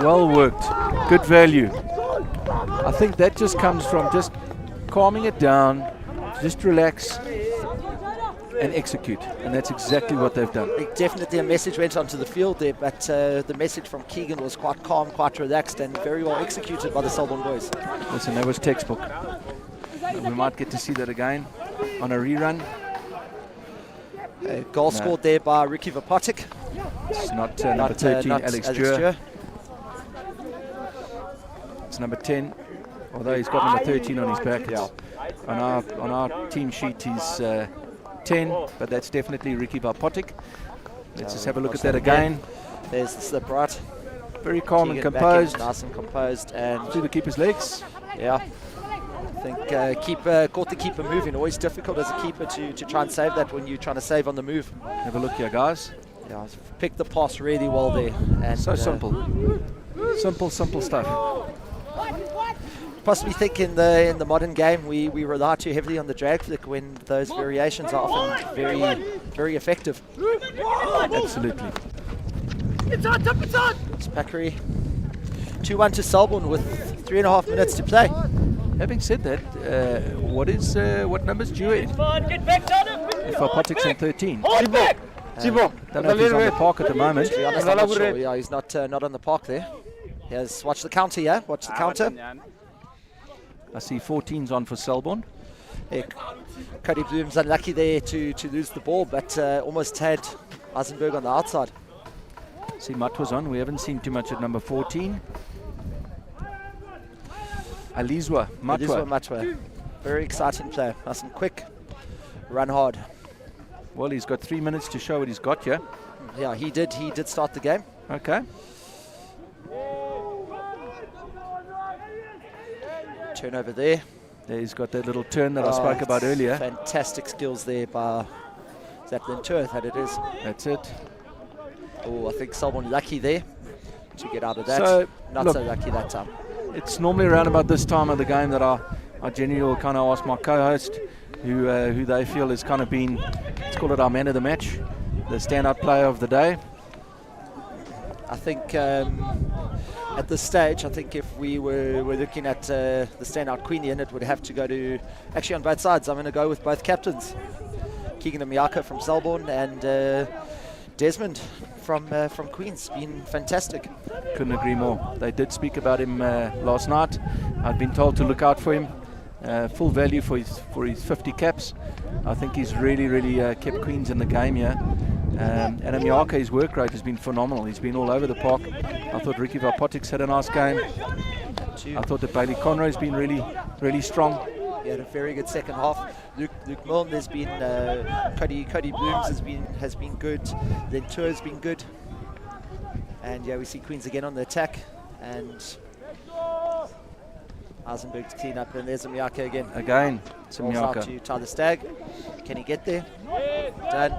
Well worked. Good value. I think that just comes from just calming it down, just relax and execute. And that's exactly what they've done. I think definitely a message went onto the field there, but the message from Keegan was quite calm, quite relaxed, and very well executed by the Selborne boys. Listen, that was textbook. And we might get to see that again on a rerun. A goal scored there by Ricky Vapotic. It's not number 13, not Alex Dure. It's number 10, although he's got number 13 on his back. It's- On our team sheet, he's 10, but that's definitely Ricky Vapotic. Let's just have a look at that again. There's the slip right. Very calm and Keegan back in, composed. nice and composed, and To the keeper's legs. yeah. I think caught the keeper moving. Always difficult as a keeper to try and save that when you're trying to save on the move. Have a look here, guys. Yeah, picked the pass really well there. And So simple. Simple stuff. Possibly think in the modern game we rely too heavily on the drag flick when those variations are often very effective. Absolutely. It's Packery. 2-1 to Selborne with 3.5 minutes to play. Having said that, what numbers do you in? Fine, get back, Tana. If Vapotic's on 13. Hold back. Don't know if he's on the park at the moment. To be honest, I'm not sure. Yeah, he's not on the park there. Watch the counter, yeah? Watch the counter. I see 14's on for Selborne. Yeah, Cody Bloom's unlucky there to lose the ball, but almost had Eisenberg on the outside. See Matwa's on. We haven't seen too much at number 14. Alizwa Elizwa Matwa. Matwa. Very exciting player. Nice and quick. Run hard. Well, he's got 3 minutes to show what he's got here. Yeah, he did start the game. Okay. Turnover there. There he's got that little turn that I spoke about earlier. Fantastic skills there by Zeppelin Turth, that it is. That's it. Oh, I think Selborne lucky there to get out of that. So, Not look, so lucky that time. It's normally around about this time of the game that I generally will kind of ask my co-host who they feel has kind of been, let's call it our man of the match, the standout player of the day. I think at this stage, I think if we were looking at the standout Queenian, it would have to go to, actually on both sides, I'm going to go with both captains Keegan and Miyaka from Selborne, and Desmond from Queens. Been fantastic. Couldn't agree more. They did speak about him last night. I'd been told to look out for him. Full value for his 50 caps. I think he's really kept Queens in the game here. And Miyaka, his work rate has been phenomenal. He's been all over the park. I thought Ricky Vapotics had a nice game. I thought that Bailey Conroy's been really strong. He had a very good second half. Luke Milne has been Cody Blooms has been good. Then Tour's been good. And yeah, we see Queens again on the attack, and Eisenberg to clean up, and there's a Miyaka again. Again, it's a Balls out Miyaka. to Tyler Stagg. Can he get there? Done.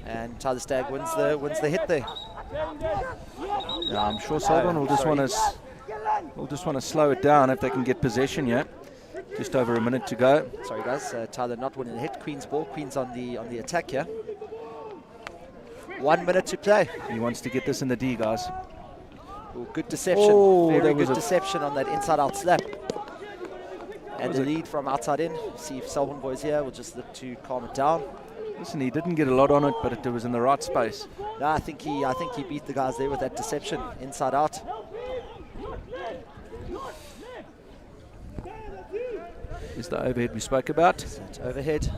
And Tyler Stagg wins the hit there. Yeah, I'm sure Selborne will just want to slow it down if they can get possession here. Just over a minute to go. Sorry guys, Tyler not winning the hit. Queen's ball. Queen's on the attack here. 1 minute to play. He wants to get this in the D, guys. Ooh, good deception. Oh, Very that was good a- deception on that inside-out slap. And the lead from outside in. See if Selborne boys here will just look to calm it down. Listen, he didn't get a lot on it, but it was in the right space. No, I think he beat the guys there with that deception inside out. Is the overhead we spoke about. That overhead.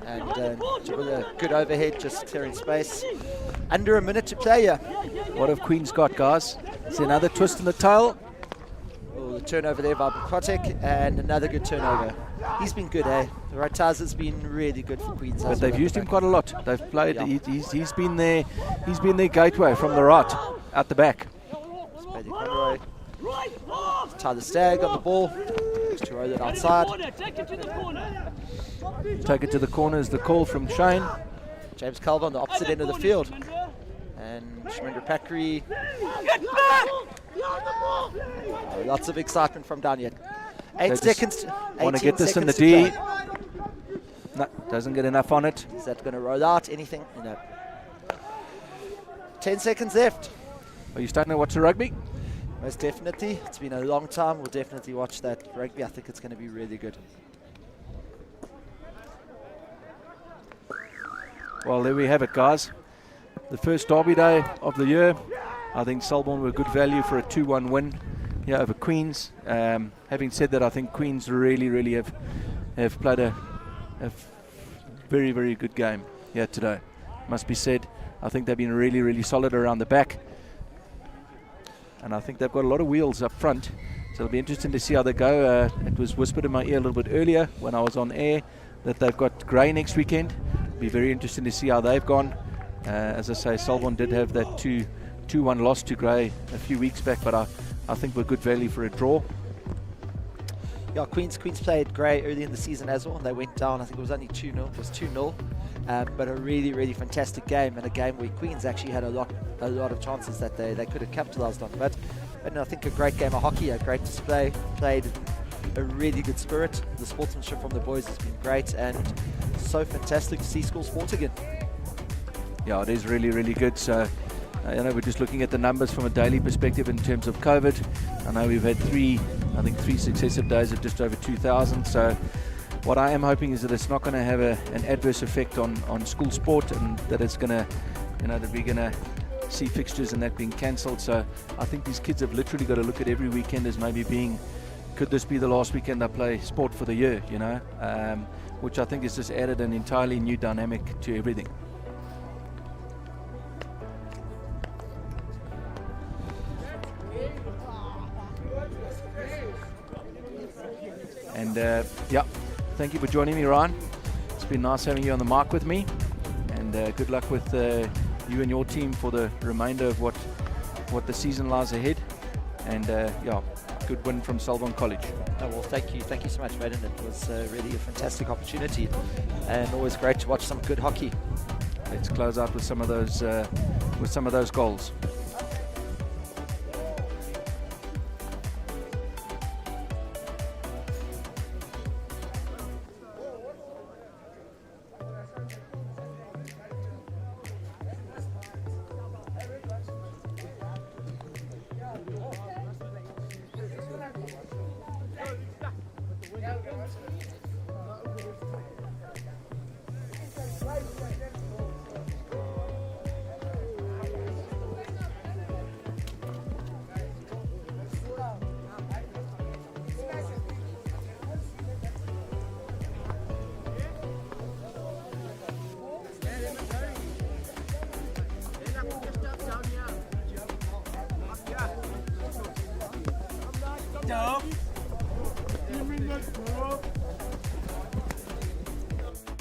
And with a good overhead, just clearing space. Under a minute to play here. What have Queens got, guys? Is there another twist in the tail? Oh, the turnover there by Bukotic, and another good turnover. He's been good, eh? The Rataz's been really good for Queens. But they've used him quite a lot. They've played. Yeah. He's been there. He's been their gateway from the right, out the back. Bailey Conroy. Tyler Stagg on the ball. Just to roll it outside. Take it to the corner. Take it to the corner is the call from Shane. James Calver on the opposite end of the field. And Shmendra Pakri. Lots of excitement from down here. 8 just seconds. Want to 18 get this in the seconds to D. play. No, doesn't get enough on it. Is that going to roll out? Anything? No. 10 seconds left. Are you starting to watch the rugby? Most definitely. It's been a long time. We'll definitely watch that rugby. I think it's going to be really good. Well, there we have it, guys. The first derby day of the year. I think Selborne were good value for a 2-1 win here over Queens. Having said that, I think Queens really have played a very good game here today. Must be said. I think they've been really solid around the back. And I think they've got a lot of wheels up front. So it'll be interesting to see how they go. It was whispered in my ear a little bit earlier when I was on air that they've got Grey next weekend. It'll be very interesting to see how they've gone. As I say, Selborne did have that 2-1 loss to Grey a few weeks back, but I think we're good value for a draw. Yeah, Queens played Grey early in the season as well, and they went down. I think it was only 2-0. It was 2-0, but a really fantastic game, and a game where Queens actually had a lot of chances that they could have capitalised on. But I think a great game of hockey, a great display. Played a really good spirit. The sportsmanship from the boys has been great, and so fantastic to see school sport again. Yeah, it is really good. So, we're just looking at the numbers from a daily perspective in terms of COVID. I know we've had three successive days of just over 2,000. So, what I am hoping is that it's not going to have an adverse effect on school sport, and that it's going to, that we're going to see fixtures and that being cancelled. So, I think these kids have literally got to look at every weekend as maybe being, could this be the last weekend I play sport for the year? Which I think has just added an entirely new dynamic to everything. And thank you for joining me, Ryan. It's been nice having you on the mic with me, and good luck with you and your team for the remainder of what the season lies ahead. And good win from Selborne College. Oh, well, thank you so much, Maiden. It was really a fantastic opportunity, and always great to watch some good hockey. Let's close out with some of those goals. dog. Give me that dog.